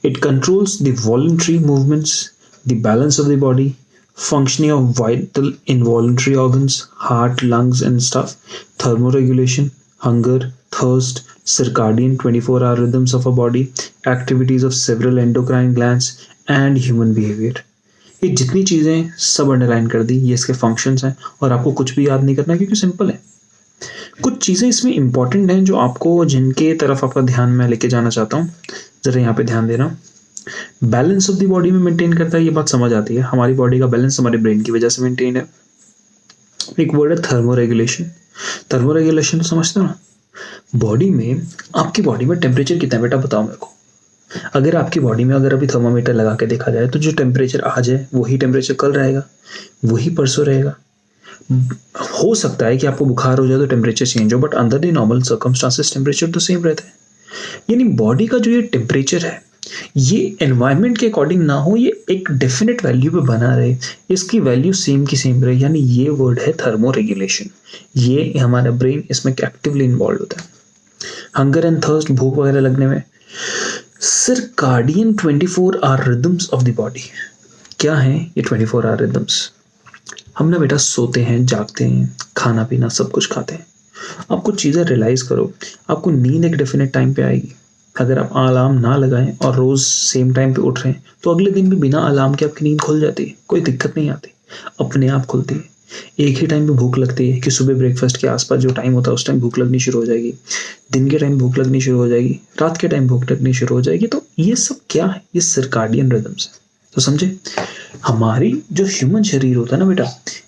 It controls the voluntary movements, the balance of the body, functioning of vital involuntary organs, heart, lungs and stuff, thermoregulation, hunger, thirst, circadian 24-hour rhythms of a body, activities of several endocrine glands and human behavior। ये जितनी चीज़ें सब underline कर दी, ये इसके functions हैं, और आपको कुछ भी याद नहीं करना क्योंकि सिंपल है। कुछ चीज़ें इसमें इंपॉर्टेंट हैं जो आपको, जिनके तरफ आपका ध्यान मैं लेके जाना चाहता हूँ, ज़रा यहाँ पे ध्यान देना। बैलेंस ऑफ द बॉडी में मेंटेन करता है, ये बात समझ आती है। हमारी बॉडी का बैलेंस हमारे ब्रेन की वजह से मेंटेन है। एक वर्ड है थर्मोरेगुलेशन। थर्मोरेगुलेशन तो समझते हो ना? बॉडी में, आपकी बॉडी में टेम्परेचर कितना है बेटा बताओ मेरे को। अगर आपकी बॉडी में अगर अभी थर्मामीटर लगा के देखा जाए तो जो टेम्परेचर आज है वही टेम्परेचर कल रहेगा, वही परसों रहेगा। हो सकता है कि आपको बुखार हो जाए तो टेम्परेचर चेंज हो, but under the normal circumstances temperature तो सेम रहता है। यानी बॉडी का जो ये टेम्परेचर है ये एनवायरनमेंट के अकॉर्डिंग ना हो, ये एक डेफिनेट वैल्यू पे बना रहे, इसकी वैल्यू सेम की सेम रहे, यानी ये वर्ड है थर्मोरेगुलेशन। ये हमारा ब्रेन इसमें एक्टिवली इन्वॉल्व होता है। हंगर एंड थर्स्ट, भूख वगैरह लगने में। Circadian 24 hour rhythms of the body. क्या है ये 24 आवर रिदम्स? हम ना बेटा सोते हैं, जागते हैं, खाना पीना सब कुछ खाते हैं। आप कुछ चीज़ें रियलाइज करो, आपको नींद एक डेफिनेट टाइम पे आएगी, अगर आप अलार्म ना लगाएं और रोज सेम टाइम पे उठ रहे हैं तो अगले दिन भी बिना अलार्म के आपकी नींद खुल जाती है, कोई दिक्कत नहीं आती, अपने आप खुलती है। एक ही टाइम पे भूख लगती है कि सुबह ब्रेकफास्ट के आसपास जो टाइम होता है उस टाइम भूख लगनी शुरू हो जाएगी, दिन के टाइम भूख लगनी शुरू हो जाएगी, रात के टाइम भूख लगनी शुरू हो जाएगी। तो ये सब क्या है? ये सर्काडियन रिदम्स है। तो समझे, हमारी जो ह्यूमन शरीर होता है ना बेटा,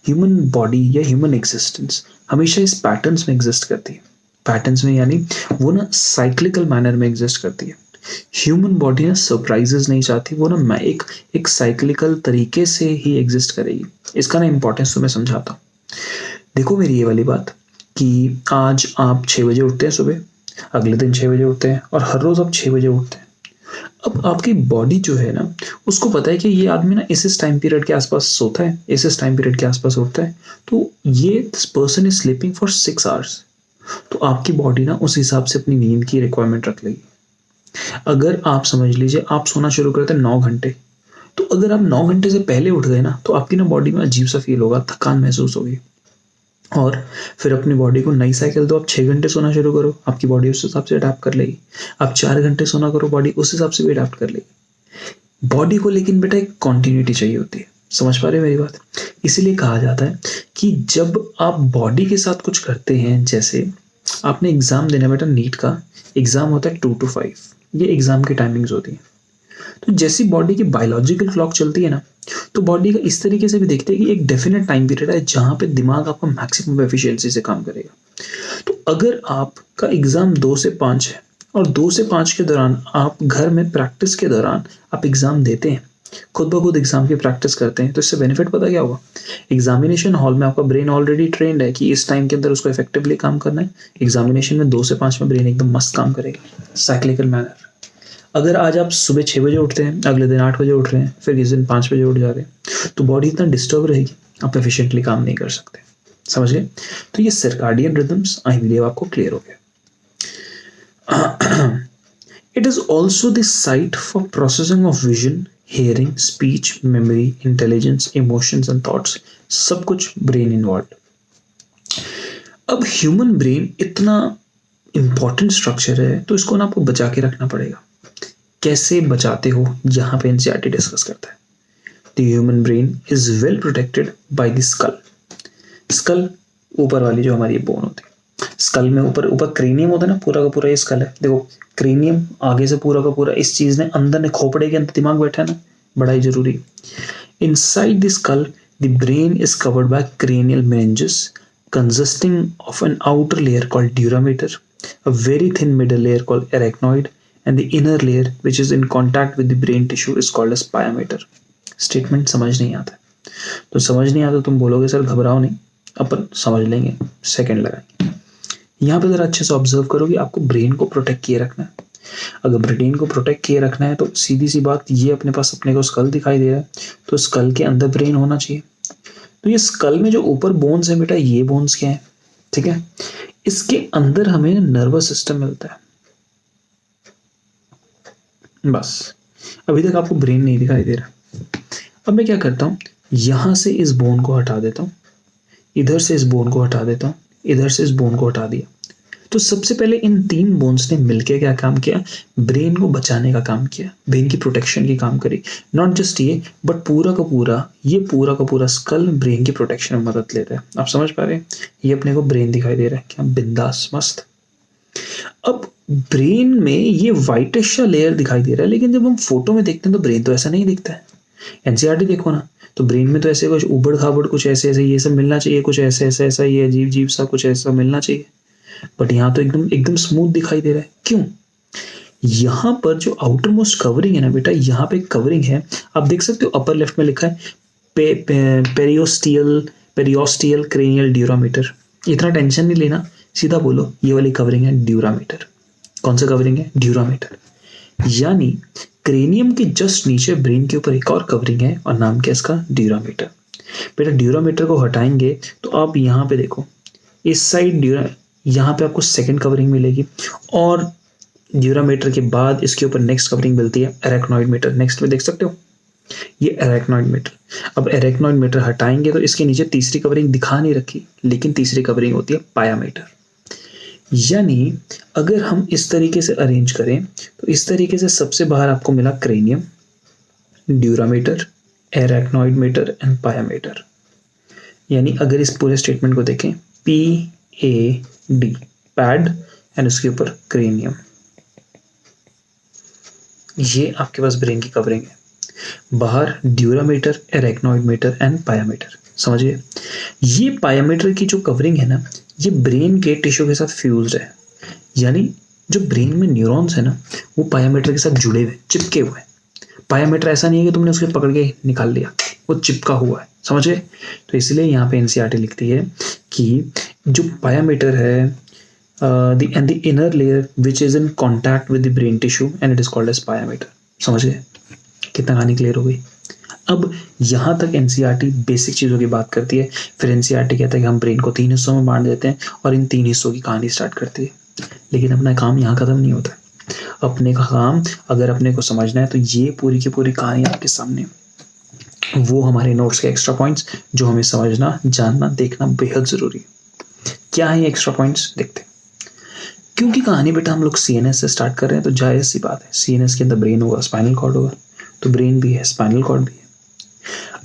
ह्यूमन बॉडी या ह्यूमन एग्जिस्टेंस हमेशा इस पैटर्न्स में एग्जिस्ट करती है। पैटर्न्स में यानी वो ना साइक्लिकल मैनर में एग्जिस्ट करती है। ह्यूमन बॉडी ना सरप्राइजेस नहीं चाहती, वो ना मैं एक साइक्लिकल तरीके से ही एग्जिस्ट करेगी। इसका ना इंपॉर्टेंस तो मैं समझाता हूँ। देखो मेरी ये वाली बात कि आज आप 6 बजे उठते हैं सुबह, अगले दिन 6 बजे उठते हैं और हर रोज आप 6 बजे उठते हैं। अब आपकी बॉडी जो है ना, उसको पता है कि ये आदमी ना इस टाइम पीरियड के आसपास सोता है, इस टाइम पीरियड के आसपास उठता है, तो ये this person is sleeping for 6 hours. तो आपकी बॉडी ना उस हिसाब से अपनी नींद की रिक्वायरमेंट रख लेगी। अगर आप समझ लीजिए आप सोना शुरू करते हैं 9 घंटे, तो अगर आप 9 घंटे से पहले उठ गए ना, तो आपकी ना बॉडी में अजीब सा फील होगा, थकान महसूस होगी। और फिर अपनी बॉडी को नई साइकिल दो, आप 6 घंटे सोना शुरू करो, आपकी बॉडी उस हिसाब से अडेप्ट कर लेगी। आप 4 घंटे सोना करो, बॉडी उस हिसाब से भी अडेप्ट कर लेगी। बॉडी को लेकिन बेटा एक कॉन्टिन्यूटी चाहिए होती है। समझ पा रहे हो मेरी बात? इसीलिए कहा जाता है कि जब आप बॉडी के साथ कुछ करते हैं, जैसे आपने एग्जाम देना बेटा, नीट का एग्जाम होता है 2 to 5, ये एग्जाम की टाइमिंग्स होती है। तो जैसी बॉडी की बायोलॉजिकल क्लॉक चलती है ना, तो बॉडी का इस तरीके से भी देखते हैं कि एक डेफिनेट टाइम पीरियड है जहां पे दिमाग आपका मैक्सिमम एफिशिएंसी से काम करेगा। तो अगर आपका एग्जाम 2 से 5 है और 2 से 5 के दौरान आप घर में प्रैक्टिस के दौरान आप एग्जाम देते हैं, खुद ब खुद एग्जाम की प्रैक्टिस करते हैं, तो इससे बेनिफिट पता क्या होगा? एग्जामिनेशन हॉल में आपका ब्रेन ऑलरेडी ट्रेंड है कि इस टाइम के अंदर उसको इफेक्टिवली काम करना है। एग्जामिनेशन में 2 से 5 में ब्रेन एकदम मस्त काम करेगा, साइक्लिकल मैनर। अगर आज आप सुबह 6 बजे उठते हैं, अगले दिन 8 बजे उठ रहे हैं, फिर इस दिन 5 बजे उठ जा रहे हैं, तो बॉडी इतना डिस्टर्ब रहेगी, आप एफिशिएंटली काम नहीं कर सकते। समझ गए? तो ये सर्काडियन रिदम्स आई बिलीव आपको क्लियर हो गया। It is also the site for processing of vision, hearing, speech, memory, intelligence, emotions and thoughts, सब कुछ ब्रेन इन्वॉल्व। अब ह्यूमन ब्रेन इतना इंपॉर्टेंट स्ट्रक्चर है, तो इसको ना आपको बचा के रखना पड़ेगा। कैसे बचाते हो, यहाँ पे एनसीईआरटी डिस्कस करता है। The human brain is well protected by the skull. Skull ऊपर वाली जो हमारी बोन होती है, स्कल में ऊपर ऊपर क्रेनियम होता है ना, पूरा का पूरा ये स्कल है। देखो क्रेनियम आगे से पूरा का पूरा इस चीज ने अंदर ने खोपड़े के अंदर दिमाग बैठा है ना, बड़ा ही जरूरी। Inside the skull the brain is covered by cranial meninges consisting of an outer layer called durameter, a very thin middle layer called arachnoid, and the inner layer which is in contact with the brain tissue is called as pyometer. Statement समझ नहीं आता, तो समझ नहीं आता तुम बोलोगे sir घबराओ नहीं, अपन समझ लेंगे, सेकंड लगाएंगे। यहाँ पे जरा अच्छे से ऑब्जर्व करो कि आपको ब्रेन को प्रोटेक्ट किए रखना है। अगर ब्रेन को प्रोटेक्ट किए रखना है तो सीधी सी बात, ये अपने पास अपने को स्कल दिखाई दे रहा है, तो स्कल के अंदर ब्रेन होना चाहिए। तो ये स्कल में जो ऊपर बोन्स है बेटा, ये बोन्स क्या है? ठीक है, इसके अंदर हमें नर्वस सिस्टम मिलता है। बस अभी तक आपको ब्रेन नहीं दिखाई दे रहा। अब मैं क्या करता हूं, यहां से इस बोन को हटा देता हूं, इधर से इस बोन को हटा देता हूं, इधर से इस बोन को हटा दिया। तो सबसे पहले इन 3 बोन्स ने मिलकर क्या काम किया? ब्रेन को बचाने का काम किया, ब्रेन की प्रोटेक्शन की काम करी। नॉट जस्ट ये, बट पूरा का पूरा स्कल ब्रेन की प्रोटेक्शन में मदद लेता है। आप समझ पा रहे हैं? ये अपने को ब्रेन दिखाई दे रहा है, क्या बिंदास मस्त। अब ब्रेन में ये व्हाइटिश सा लेयर दिखाई दे रहा है, लेकिन जब हम फोटो में देखते हैं तो ब्रेन तो ऐसा नहीं दिखता है। एनसीईआरटी देखो ना, तो ब्रेन में तो ऐसे कुछ उबड़ खाबड़ कुछ ऐसे ऐसे ये सब मिलना चाहिए, कुछ ऐसे ऐसा ऐसा ये अजीब अजीब सा कुछ ऐसा मिलना चाहिए, बट यहाँ तो एकदम एकदम स्मूथ दिखाई दे रहा है। क्यों? यहाँ पर जो आउटर मोस्ट कवरिंग है ना बेटा, यहाँ पे कवरिंग है, आप देख सकते हो अपर लेफ्ट में लिखा है पेरियोस्टियल क्रेनियल ड्यूरामीटर। इतना टेंशन नहीं लेना, सीधा बोलो ये वाली कवरिंग है ड्यूरामीटर। कौन सा कवरिंग है? ड्यूरामीटर। यानी क्रेनियम के जस्ट नीचे ब्रेन के ऊपर एक और कवरिंग है और नाम क्या इसका? ड्यूरामीटर। बेटा ड्यूरामीटर को हटाएंगे तो आप यहाँ पे देखो, इस साइड यहाँ पे आपको सेकंड कवरिंग मिलेगी, और ड्यूरामीटर के बाद इसके ऊपर नेक्स्ट कवरिंग मिलती है अरेक्नॉइड मीटर। नेक्स्ट में देख सकते हो ये अरेक्नॉइड मीटर। अब अरेक्नॉइड मीटर हटाएंगे तो इसके नीचे तीसरी कवरिंग दिखा नहीं रखी, लेकिन तीसरी कवरिंग होती है पायामीटर। यानी अगर हम इस तरीके से अरेंज करें तो इस तरीके से सबसे बाहर आपको मिला cranium, dura mater, arachnoid mater and pia mater. यानी अगर इस पूरे स्टेटमेंट को देखें, PAD पैड एंड उसके ऊपर क्रेनियम, ये आपके पास ब्रेन की कवरिंग है। बाहर dura mater, arachnoid mater and pia mater. समझिए, ये पायामीटर की जो कवरिंग है ना, ये ब्रेन के टिश्यू के साथ फ्यूज्ड है। यानी जो ब्रेन में न्यूरॉन्स है ना, वो पायामीटर के साथ जुड़े हुए, चिपके हुए हैं। पायामीटर ऐसा नहीं है कि तुमने उसके पकड़ के निकाल लिया, वो चिपका हुआ है। समझे? तो इसलिए यहाँ पे NCERT लिखती है कि जो पायामीटर है the inner layer which is in contact with the brain tissue and it is called as pyometer। समझे? कितना कहानी क्लियर हो गई? अब यहाँ तक NCERT बेसिक चीज़ों की बात करती है, फिर NCERT कहता है कि हम ब्रेन को 3 हिस्सों में बांट देते हैं और इन 3 हिस्सों की कहानी स्टार्ट करती है। लेकिन अपना काम यहाँ खत्म नहीं होता है। अपने का काम अगर अपने को समझना है तो ये पूरी की पूरी कहानी आपके सामने, वो हमारे नोट्स के एक्स्ट्रा पॉइंट्स जो हमें समझना, जानना, देखना बेहद ज़रूरी है। क्या है ये एक्स्ट्रा पॉइंट्स? देखते हैं। क्योंकि कहानी बेटा हम लोग CNS से स्टार्ट कर रहे हैं तो जायज़ सी बात है, CNS के अंदर ब्रेन होगा, स्पाइनल कॉर्ड होगा, तो ब्रेन भी है, स्पाइनल कॉर्ड भी है।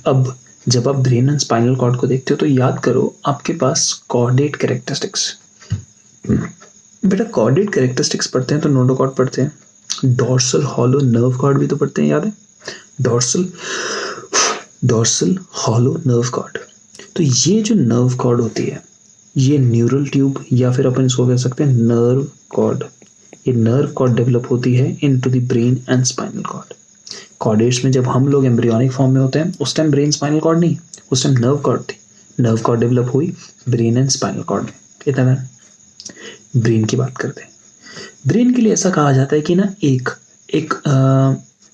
अब जब आप ब्रेन एंड स्पाइनल कॉर्ड को देखते हो तो याद करो आपके पास कॉर्डेट कैरेक्टरिस्टिक्स। बेटा कॉर्डेट कैरेक्टरिस्टिक्स पढ़ते हैं तो नोटोकॉर्ड पढ़ते हैं, डॉर्सल हॉलो नर्व कॉर्ड भी तो पढ़ते हैं, याद है? Dorsal hollow nerve cord. तो ये जो नर्व कॉर्ड होती है, ये न्यूरल ट्यूब या फिर अपन इसको कह सकते हैं नर्व कॉर्ड। ये नर्व कॉर्ड डेवलप होती है into the brain and spinal cord. Chordates में जब हम लोग एम्ब्रियोनिक फॉर्म में होते हैं उस टाइम ब्रेन स्पाइनल कॉर्ड नहीं, उस टाइम नर्व कॉर्ड थी। नर्व कॉर्ड डेवलप हुई ब्रेन एंड स्पाइनल कॉर्ड में। इतना ब्रेन की बात करते हैं। ब्रेन के लिए ऐसा कहा जाता है कि ना एक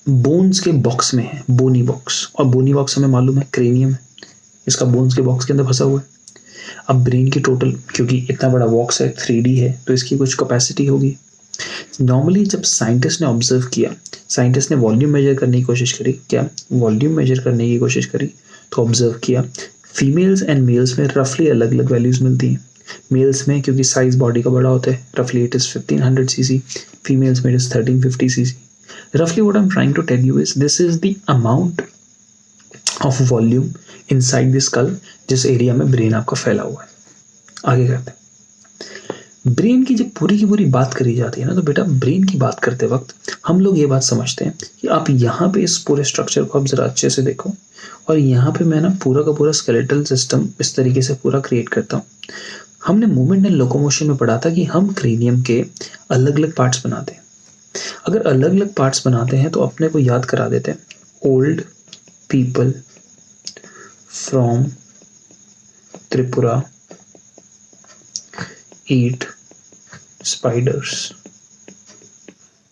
बोन्स के बॉक्स में है, बोनी बॉक्स, और बोनी बॉक्स हमें मालूम है क्रेनियम है, इसका बोन्स के बॉक्स के अंदर फंसा हुआ है। अब ब्रेन की टोटल, क्योंकि इतना बड़ा बॉक्स है, 3D है, तो इसकी कुछ कैपेसिटी होगी। नॉर्मली जब साइंटिस्ट ने ऑब्जर्व किया, साइंटिस्ट ने वॉल्यूम मेजर करने की कोशिश करी, क्या वॉल्यूम मेजर करने की कोशिश करी, तो ऑब्जर्व किया फीमेल्स एंड मेल्स में रफली अलग अलग वैल्यूज मिलती हैं। मेल्स में क्योंकि साइज बॉडी का बड़ा होता है, रफली इट इज 1500 cc, फीमेल्स में it is 1350 cc। roughly what I'm trying to tell you is this is the amount of volume inside the skull जिस एरिया में ब्रेन आपका फैला हुआ है। आगे करते हैं। ब्रेन की जब पूरी की पूरी बात करी जाती है ना, तो बेटा ब्रेन की बात करते वक्त हम लोग ये बात समझते हैं कि आप यहाँ पे इस पूरे स्ट्रक्चर को आप जरा अच्छे से देखो, और यहाँ पे मैं ना पूरा का पूरा स्केलेटल सिस्टम इस तरीके से पूरा क्रिएट करता हूँ। हमने मूवमेंट एंड लोकोमोशन में पढ़ा था कि हम क्रेनियम के अलग अलग पार्ट्स बनाते हैं। अगर अलग अलग पार्ट्स बनाते हैं तो अपने को याद करा देते हैं old people from Tripura eat spiders.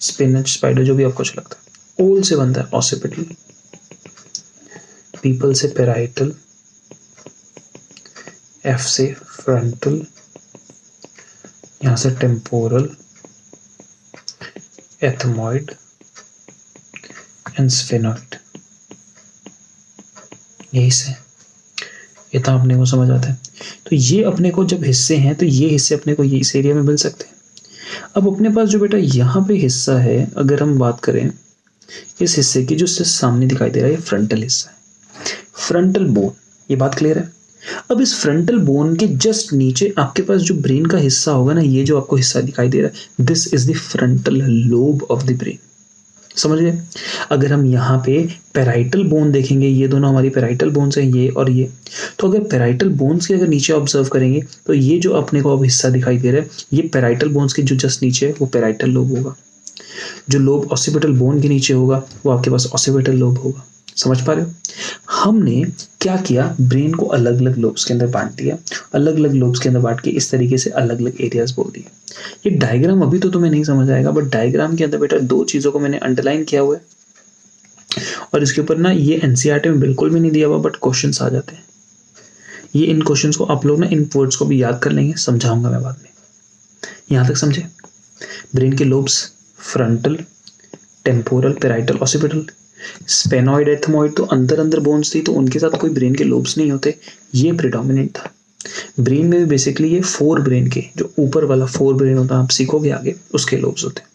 Spinach, spider, जो भी आपको अच्छा लगता है। ओल से बनता है ऑसिपिटल, पीपल से पेराइटल, एफ से फ्रंटल, यहां से टेम्पोरल, एथमॉइड एंड स्फेनॉइड। यही से इतना अपने को समझ आता है। तो ये अपने को जब हिस्से हैं तो ये हिस्से अपने को ये इस एरिया में मिल सकते हैं। अब अपने पास जो बेटा यहाँ पे हिस्सा है, अगर हम बात करें इस हिस्से की, जो सामने दिखाई दे रहा है, ये फ्रंटल हिस्सा है, फ्रंटल बोन। ये बात क्लियर है? अब इस फ्रंटल बोन के जस्ट नीचे आपके पास जो ब्रेन का हिस्सा होगा ना, ये जो आपको हिस्सा दिखाई दे रहा है, this is the frontal lobe of the brain. समझ गए? अगर हम यहाँ पे पेराइटल बोन देखेंगे, ये दोनों हमारी पेराइटल बोन्स हैं, ये और ये, तो अगर पेराइटल बोन्स के अगर नीचे ऑब्जर्व करेंगे तो ये जो अपने को अब हिस्सा दिखाई दे रहा है, ये पेराइटल बोन्स के जो जस्ट नीचे है वो पेराइटल लोब होगा। जो लोब ऑसिपिटल बोन के नीचे होगा वो आपके पास ऑसिपिटल लोब होगा। समझ पा रहे हो? हमने क्या किया, ब्रेन को अलग अलग लोब्स के अंदर बांट दिया, अलग अलग लोब्स के अंदर बांट के इस तरीके से अलग अलग एरियाज बोल दिए। ये डायग्राम अभी तो तुम्हें नहीं समझ आएगा, बट डायग्राम के अंदर बेटा दो चीजों को मैंने अंडरलाइन किया हुआ है, और इसके ऊपर ना ये एनसीईआरटी में बिल्कुल भी नहीं दिया हुआ, बट क्वेश्चंस आ जाते हैं। ये इन क्वेश्चंस को आप लोग ना इन वर्ड्स को भी याद कर लेंगे, समझाऊंगा मैं बाद में। यहां तक समझे? ब्रेन के lobes frontal, temporal, parietal, occipital. Sphenoid, ethmoid तो अंदर अंदर बोन्स थी, तो उनके साथ कोई ब्रेन के लोब्स नहीं होते, ये प्रिडोमिनेंट था। ब्रेन में भी बेसिकली ये 4 ब्रेन के, जो ऊपर वाला 4 ब्रेन होता है, आप सीखोगे आगे, उसके लोब्स होते हैं।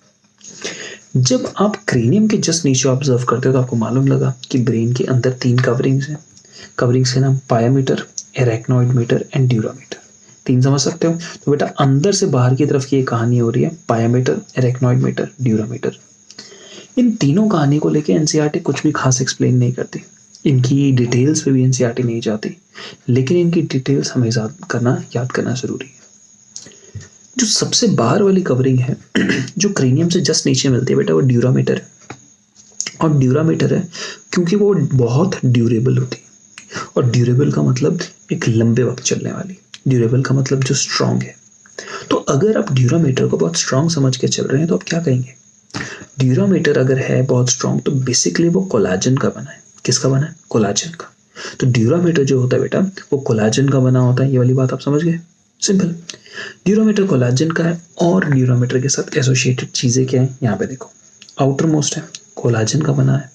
जब आप क्रेनियम के जस्ट नीचे ऑब्जर्व करते हो तो आपको मालूम लगा कि ब्रेन के अंदर 3 कवरिंग्स हैं। कवरिंग्स के नाम pia mater, arachnoid mater and dura mater. 3 समझ सकते हो? तो बेटा अंदर से बाहर की तरफ की ये कहानी हो रही है, पायामीटर, एरेक्नॉइड मीटर, ड्यूरामीटर। इन तीनों कहानी को लेके एनसीईआरटी कुछ भी खास एक्सप्लेन नहीं करती, इनकी डिटेल्स पे भी एनसीईआरटी नहीं जाती, लेकिन इनकी डिटेल्स हमें याद करना जरूरी है। जो सबसे बाहर वाली कवरिंग है जो क्रेनियम से जस्ट नीचे मिलती है बेटा, वो ड्यूरामीटर है। और ड्यूरामीटर है क्योंकि वो बहुत ड्यूरेबल होती है, और ड्यूरेबल का मतलब एक लंबे वक्त चलने वाली, ड्यूरेबल का मतलब जो स्ट्रांग है। तो अगर आप ड्यूरामीटर को बहुत स्ट्रांग समझ के चल रहे हैं तो आप क्या कहेंगे? ड्यूरामीटर अगर है बहुत स्ट्रांग तो बेसिकली वो कोलाजन का बना है। किसका बना है? कोलाजन का। तो ड्यूरामीटर जो होता है बेटा वो कोलाजन का बना होता है। ये वाली बात आप समझ गए? सिंपल। ड्यूरामीटर कोलाजन का है, और ड्यूरामीटर के साथ एसोसिएटेड चीजें क्या है यहाँ पे देखो। आउटर मोस्ट है, कोलाजन का बना है।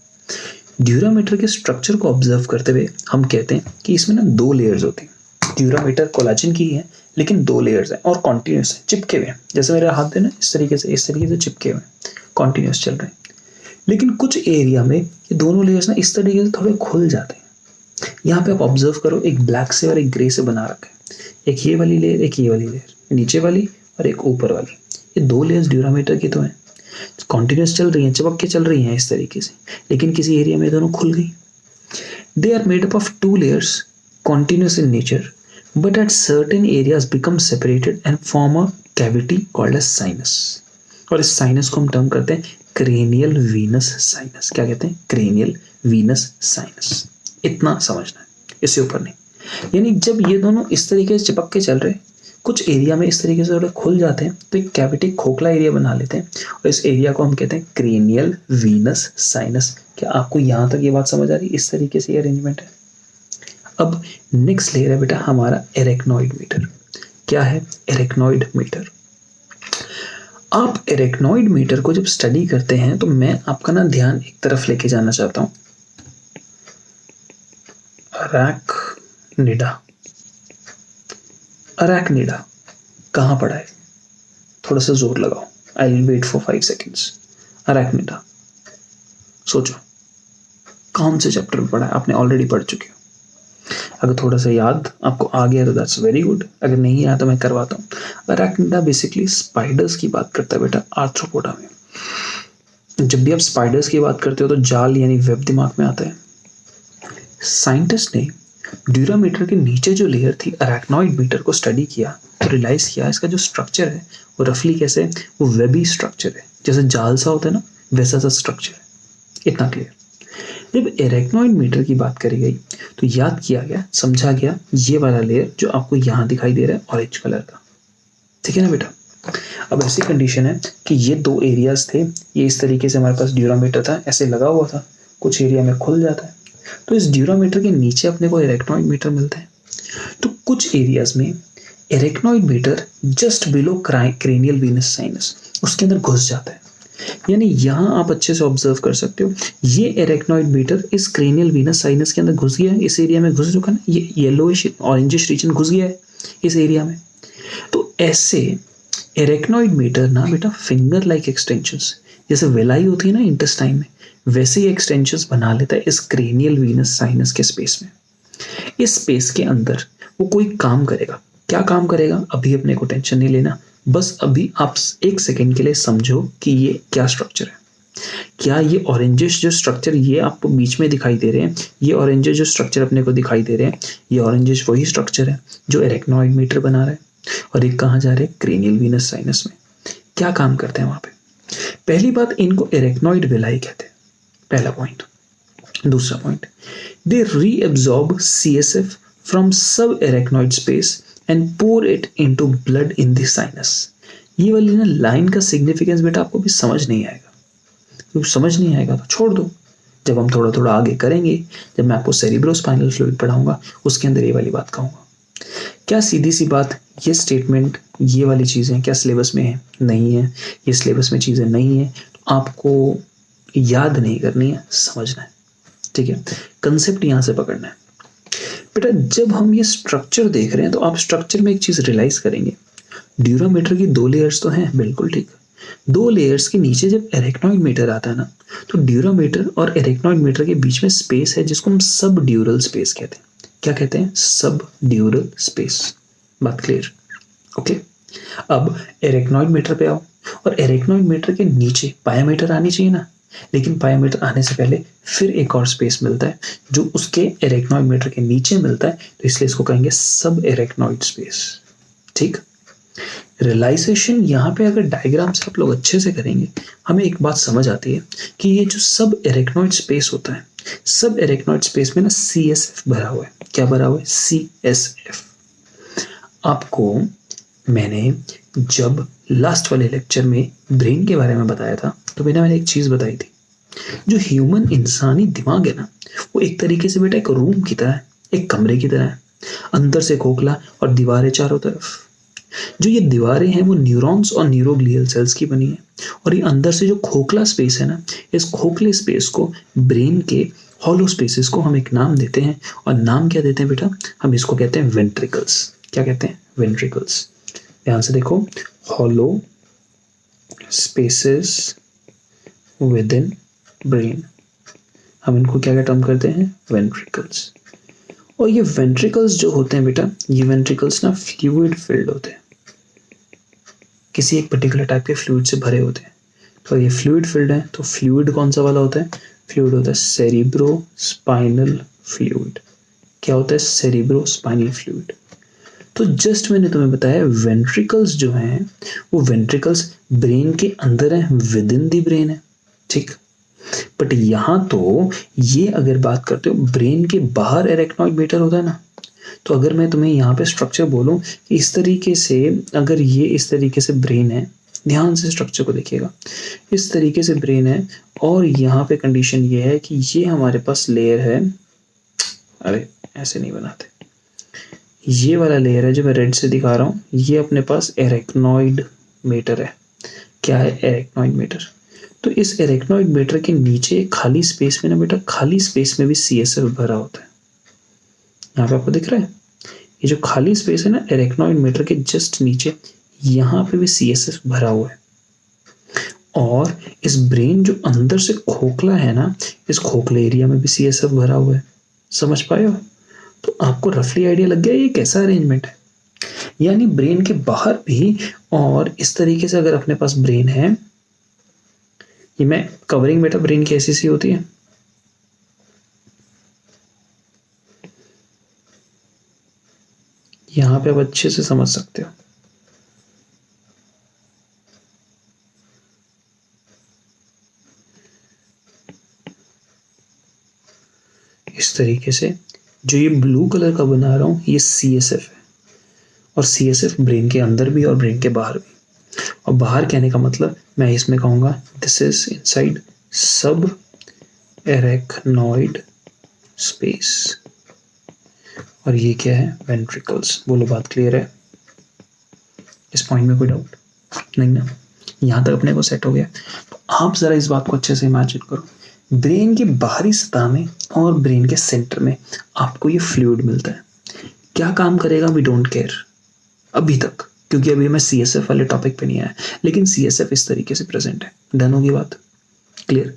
ड्यूरामीटर के स्ट्रक्चर को ऑब्जर्व करते हुए हम कहते हैं कि इसमें ना 2 लेयर्स होती हैं। ड्यूरामीटर कोलाजन की है, लेकिन 2 लेयर्स हैं और कॉन्टिन्यूस है, चिपके हुए हैं। जैसे मेरे हाथ है ना, इस तरीके से चिपके हुए हैं, कॉन्टिन्यूस चल रहे हैं। लेकिन कुछ एरिया में ये दोनों लेयर्स ना इस तरीके से थोड़े खुल जाते हैं। यहाँ पे आप ऑब्जर्व करो, एक ब्लैक से और एक ग्रे से बना रखा है। एक ये वाली लेयर, एक ये वाली लेयर, नीचे वाली और एक ऊपर वाली। ये 2 लेयर्स ड्यूरामीटर की तो हैं, कॉन्टिन्यूस चल रही हैं, चिपक के चल रही हैं इस तरीके से, लेकिन किसी एरिया में दोनों खुल गई। They are made up of 2 layers, continuous in nature, but at certain areas become separated and form a cavity called as sinus. और इस साइनस को हम टर्म करते हैं क्रेनियल वीनस साइनस। क्या कहते हैं? Cranial venous sinus. इतना समझना है, इससे ऊपर नहीं। यानी जब ये दोनों इस तरीके से चिपक के चल रहे, कुछ एरिया में इस तरीके से थोड़े खुल जाते हैं तो एक कैविटी, खोखला एरिया बना लेते हैं, और इस एरिया को हम कहते हैं क्रेनियल वीनस साइनस। क्या आपको यहाँ तक ये बात समझ आ रही है? इस तरीके से ये अरेंजमेंट है। अब नेक्स्ट लेयर है बेटा हमारा एरेक्नॉइड मीटर। क्या है एरेक्नॉइड मीटर? आप एरेक्नॉइड मीटर को जब स्टडी करते हैं तो मैं आपका ना ध्यान एक तरफ लेके जाना चाहता हूं। अरैक्निडा, अरैक्निडा कहां पड़ा है? थोड़ा सा जोर लगाओ, I will wait for 5 seconds। Arachnida, सोचो कौन से चैप्टर में पढ़ा है? आपने ऑलरेडी पढ़ चुके हो। अगर थोड़ा सा याद आपको आ गया तो दैट्स वेरी गुड, अगर नहीं आया तो मैं करवाता हूँ। अरैक्निडा बेसिकली स्पाइडर्स की बात करता है बेटा, आर्थ्रोपोडा में। जब भी आप स्पाइडर्स की बात करते हो तो जाल यानी वेब दिमाग में आता है। साइंटिस्ट ने ड्यूरामीटर के नीचे जो लेयर थी अरैक्नॉइड मीटर को स्टडी किया तो रियलाइज किया इसका जो स्ट्रक्चर है वो रफली कैसे है, वो वेबी स्ट्रक्चर है, जैसे जाल सा होता है ना वैसा सा स्ट्रक्चर है। इतना क्लियर। जब एरेक्नॉइड मीटर की बात करी गई तो याद किया गया, समझा गया ये वाला लेयर जो आपको यहाँ दिखाई दे रहा है ऑरेंज कलर का। ठीक है ना बेटा? अब ऐसी कंडीशन है कि ये 2 एरियाज थे, ये इस तरीके से हमारे पास ड्यूरामीटर था, ऐसे लगा हुआ था, कुछ एरिया में खुल जाता है। तो इस ड्यूरामीटर के नीचे अपने को एरेक्नॉइड मीटर मिलता है। तो कुछ एरियाज में arachnoid mater just below cranial venous sinus उसके अंदर घुस जाता है। यानी यहाँ आप अच्छे से ऑब्जर्व कर सकते हो, ये एरेक्नॉइड मीटर इस क्रेनियल वीनस साइनस के अंदर घुस गया है, इस एरिया में घुस चुका है ना, ये येलोइश ऑरेंजिश रीजन घुस गया है इस एरिया में। तो ऐसे एरेक्नॉइड मीटर ना बेटा फिंगर लाइक एक्सटेंशंस, जैसे वेलाई होती है ना इंटेस्टाइन में, वैसे ही एक्सटेंशंस बना लेता है इस क्रेनियल वीनस साइनस के स्पेस में। इस स्पेस के अंदर वो कोई काम करेगा। क्या काम करेगा अभी अपने को टेंशन नहीं लेना, बस अभी आप 1 सेकेंड के लिए समझो कि ये क्या स्ट्रक्चर है। क्या ये ऑरेंजिश जो स्ट्रक्चर ये आपको बीच में दिखाई दे रहे हैं, ये ऑरेंजिश जो स्ट्रक्चर अपने को दिखाई दे रहे हैं, ये ऑरेंजिश वही स्ट्रक्चर है जो एरेक्नॉइड मीटर बना रहा है, और एक कहाँ जा रहे हैं क्रेनियल वीनस साइनस में। क्या काम करते हैं वहां पे? पहली बात, इनको एरेक्नॉइड विलाई कहते हैं, पहला पॉइंट। दूसरा point, they reabsorb CSF from subarachnoid space and pour it into blood in the sinus. ये वाली ना लाइन का सिग्निफिकेंस बेटा आपको भी समझ नहीं आएगा, तो समझ नहीं आएगा तो छोड़ दो। जब हम थोड़ा थोड़ा आगे करेंगे, जब मैं आपको सेरिब्रोस्पाइनल फ्लूइड पढ़ाऊंगा उसके अंदर ये वाली बात कहूंगा। क्या सीधी सी बात, ये स्टेटमेंट ये वाली चीजें क्या सिलेबस में है? नहीं है। ये सिलेबस में चीजें नहीं है तो आपको याद नहीं करनी है, समझना है। ठीक है, कंसेप्ट यहां से पकड़ना है। बेटा जब हम ये स्ट्रक्चर देख रहे हैं तो आप स्ट्रक्चर में एक चीज रियलाइज करेंगे, ड्यूरामीटर की 2 लेयर्स तो हैं, बिल्कुल ठीक। 2 लेयर्स के नीचे जब एरेक्नॉइड मीटर आता है ना, तो ड्यूरामीटर और एरेक्नॉइड मीटर के बीच में स्पेस है जिसको हम सब ड्यूरल स्पेस कहते हैं। क्या कहते हैं? सब ड्यूरल स्पेस। बात क्लियर? ओके। अब एरेक्नॉइड मीटर पे आओ, और एरेक्नॉइड मीटर के नीचे पायामीटर आनी चाहिए ना, लेकिन पायामीटर आने से पहले फिर एक और स्पेस मिलता है जो उसके एरेक्नॉइड मीटर के नीचे मिलता है, तो इसलिए इसको कहेंगे सब एरेक्नॉइड स्पेस। ठीक। रियलाइजेशन यहाँ पे अगर डायग्राम से आप लोग अच्छे से करेंगे, हमें एक बात समझ आती है कि ये जो सब एरेक्नॉइड स्पेस होता है, सब एरेक्नॉइड स्पेस में ना CSF भरा हुआ है। क्या भरा हुआ है? CSF। आपको मैंने जब लास्ट वाले लेक्चर में ब्रेन के बारे में बताया था, तो मैंने एक चीज बताई थी, जो ह्यूमन इंसानी दिमाग है ना, वो एक तरीके से बेटा एक रूम की तरह है, एक कमरे की तरह है। अंदर से खोखला और दीवारें चारों तरफ। जो ये दीवारें हैं वो न्यूरॉन्स और न्यूरोग्लियल सेल्स की बनी है, और ये अंदर से जो खोखला स्पेस है ना, इस खोखले स्पेस को, ब्रेन के हॉलो स्पेसेस को हम एक नाम देते हैं, और नाम क्या देते हैं बेटा? हम इसको कहते हैं वेंट्रिकल्स। क्या कहते हैं? वेंट्रिकल्स। ध्यान से देखो, hollow spaces with in brain, हम इनको क्या क्या टर्म करते हैं? वेंट्रिकल्स। और ये वेंट्रिकल्स जो होते हैं बेटा, ये वेंट्रिकल्स ना फ्लूइड फिल्ड होते हैं, किसी एक पर्टिकुलर टाइप के फ्लूइड से भरे होते हैं। तो ये फ्लूइड फिल्ड है, तो फ्लूइड कौन सा वाला होता है? फ्लूइड होता है सेरिब्रो स्पाइनल फ्लूइड। क्या होता है? Cerebro spinal fluid. तो जस्ट मैंने तुम्हें बताया वेंट्रिकल्स जो हैं, वो वेंट्रिकल्स ब्रेन के अंदर है, विद इन दी ब्रेन है। ठीक। बट यहां तो ये अगर बात करते हो, ब्रेन के बाहर एरेक्नॉइड मीटर होता है ना, तो अगर मैं तुम्हें यहाँ पे स्ट्रक्चर बोलूं कि इस तरीके से, अगर ये इस तरीके से ब्रेन है, ध्यान से स्ट्रक्चर को देखिएगा, इस तरीके से ब्रेन है, और यहाँ पे कंडीशन ये है कि ये हमारे पास लेयर है, अरे ऐसे नहीं बनाते, ये वाला लेयर है जो मैं रेड से दिखा रहा हूँ, ये अपने पास एरेक्नॉइड मीटर है। क्या है? Arachnoid mater. तो इस एरेक्नॉइड मीटर के नीचे खाली स्पेस में ना बेटा, खाली स्पेस में भी CSF भरा होता है। यहाँ पे आपको दिख रहा है, ये जो खाली स्पेस है ना एरेक्नॉइड मीटर के जस्ट नीचे, यहाँ पे भी CSF भरा हुआ है। और इस ब्रेन जो अंदर से खोखला है ना, इस खोखले एरिया में भी CSF भरा हुआ है। समझ पाए हो? तो आपको रफली आइडिया लग गया ये कैसा अरेंजमेंट है। यानी ब्रेन के बाहर भी, और इस तरीके से अगर अपने पास ब्रेन है, ये मैं कवरिंग बेटा ब्रेन की ऐसी सी होती है, यहां पे आप अच्छे से समझ सकते हो। इस तरीके से जो ये ब्लू कलर का बना रहा हूं, ये CSF है, और CSF ब्रेन के अंदर भी और ब्रेन के बाहर भी। और बाहर कहने का मतलब मैं इसमें कहूंगा दिस इज इनसाइड सब एरेक्नॉइड स्पेस, और ये क्या है? वेंट्रिकल्स। बोलो बात क्लियर है? इस पॉइंट में कोई डाउट नहीं ना? यहां तक अपने को सेट हो गया। तो आप जरा इस बात को अच्छे से इमेजिन करो, ब्रेन की बाहरी सतह में और ब्रेन के सेंटर में आपको ये फ्लूइड मिलता है। क्या काम करेगा? वी डोंट केयर अभी तक, क्योंकि अभी मैं CSF वाले टॉपिक पे नहीं आया, लेकिन CSF इस तरीके से प्रेजेंट है। डन होगी बात? क्लियर?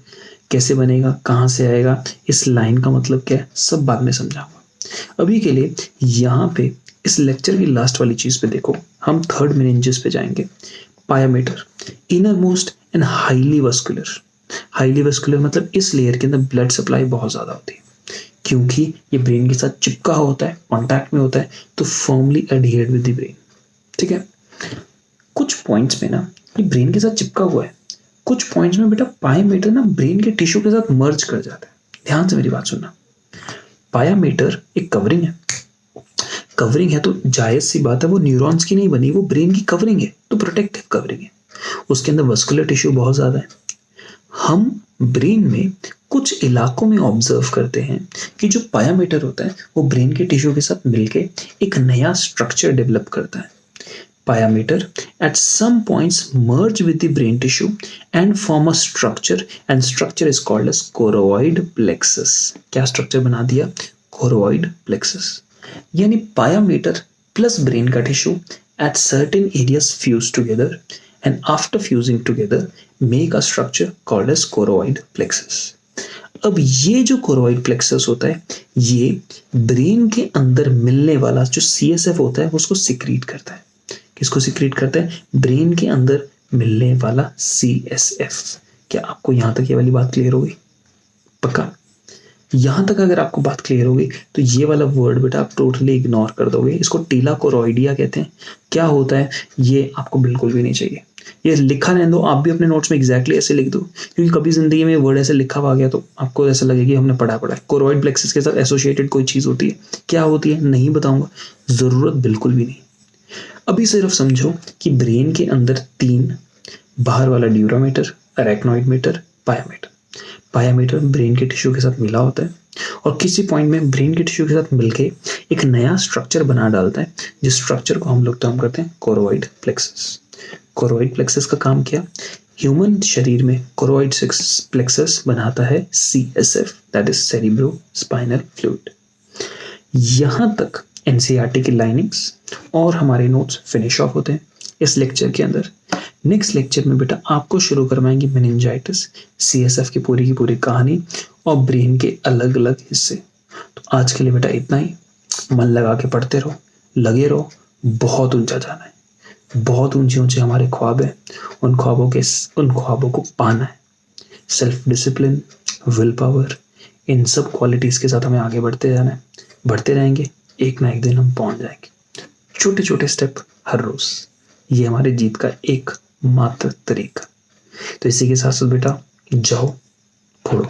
कैसे बनेगा, कहां से आएगा, इस लाइन का मतलब क्या है, सब बाद में समझाऊंगा। अभी के लिए यहाँ पे इस लेक्चर की लास्ट वाली चीज पे देखो, हम थर्ड मेनिंजेस पे जाएंगे। Pia mater, inner most and highly vascular. Highly vascular मतलब इस लेयर के अंदर ब्लड सप्लाई बहुत ज्यादा होती है, क्योंकि ये ब्रेन के साथ चिपका होता है, कॉन्टैक्ट में होता है, तो फर्मली एडहियर्ड विद द ब्रेन। ठीक है। कुछ पॉइंट्स में ना ये ब्रेन के साथ चिपका हुआ है, कुछ पॉइंट्स में बेटा पायामीटर ना ब्रेन के टिश्यू के साथ मर्ज कर जाता है। ध्यान से मेरी बात सुनना, पायामीटर एक कवरिंग है, कवरिंग है तो जायज सी बात है, वो न्यूरॉन्स की नहीं बनी, वो ब्रेन की कवरिंग है, तो प्रोटेक्टिव कवरिंग है। उसके अंदर वस्कुलर टिश्यू बहुत ज्यादा है। हम ब्रेन में कुछ इलाकों में ऑब्जर्व करते हैं कि जो पायामीटर होता है वो ब्रेन के टिश्यू के साथ मिलके एक नया स्ट्रक्चर डेवलप करता है। Pyometer at some points merge with the brain tissue and form a structure, and structure is called as choroid plexus. क्या स्ट्रक्चर बना दिया? choroid plexus. यानी पायामीटर प्लस ब्रेन का tissue at certain areas fuse together and after fusing together make a structure called as choroid plexus. अब ये जो choroid plexus होता है ये ब्रेन के अंदर मिलने वाला जो CSF होता है उसको सिक्रीट करता है। किसको सिक्रीट करता है? ब्रेन के अंदर मिलने वाला CSF। क्या आपको यहां तक ये वाली बात क्लियर हो गई? पक्का? यहां तक अगर आपको बात क्लियर होगी तो ये वाला वर्ड बेटा आप टोटली इग्नोर कर दोगे। इसको टीला कोरोइडिया कहते हैं। क्या होता है ये आपको बिल्कुल भी नहीं चाहिए। ये लिखा रहने दो, आप भी अपने नोट्स में एग्जैक्टली ऐसे लिख दो, क्योंकि कभी जिंदगी में वर्ड ऐसे लिखा हुआ गया तो आपको ऐसा लगेगा कि हमने पढ़ा है। कोरोइड प्लेक्सस के साथ एसोसिएटेड कोई चीज होती है, क्या होती है नहीं बताऊंगा, जरूरत बिल्कुल भी नहीं। अभी सिर्फ समझो कि ब्रेन के अंदर 3 बाहर वाला dura mater, arachnoid mater, pia mater. Pia mater brain के टिश्यू के साथ मिला होता है और किसी पॉइंट में ब्रेन के टिश्यू के साथ मिलके एक नया स्ट्रक्चर बना डालता है, जिस स्ट्रक्चर को हम लोग टर्म करते हैं कोरोइड प्लेक्सस। कोरोइड प्लेक्सस का काम क्या? ह्यूमन शरीर में कोरोइड प्लेक्सस बनाता है CSF, that is cerebro spinal fluid. यहां तक NCERT की लाइनिंग्स और हमारे नोट्स फिनिश ऑफ होते हैं इस लेक्चर के अंदर। नेक्स्ट लेक्चर में बेटा आपको शुरू करवाएंगे मेनिंजाइटिस, CSF की पूरी कहानी और ब्रेन के अलग अलग हिस्से। तो आज के लिए बेटा इतना ही। मन लगा के पढ़ते रहो, लगे रहो, बहुत ऊंचा जाना है, बहुत ऊंचे ऊंचे हमारे ख्वाब हैं, उन ख्वाबों को पाना है। सेल्फ डिसिप्लिन, विल पावर, इन सब क्वालिटीज के साथ हमें आगे बढ़ते जाना है। बढ़ते रहेंगे, एक ना एक दिन हम पहुंच जाएंगे। छोटे छोटे स्टेप हर रोज, ये हमारे जीत का एक मात्र तरीका। तो इसी के साथ साथ बेटा जाओ, फोड़ो।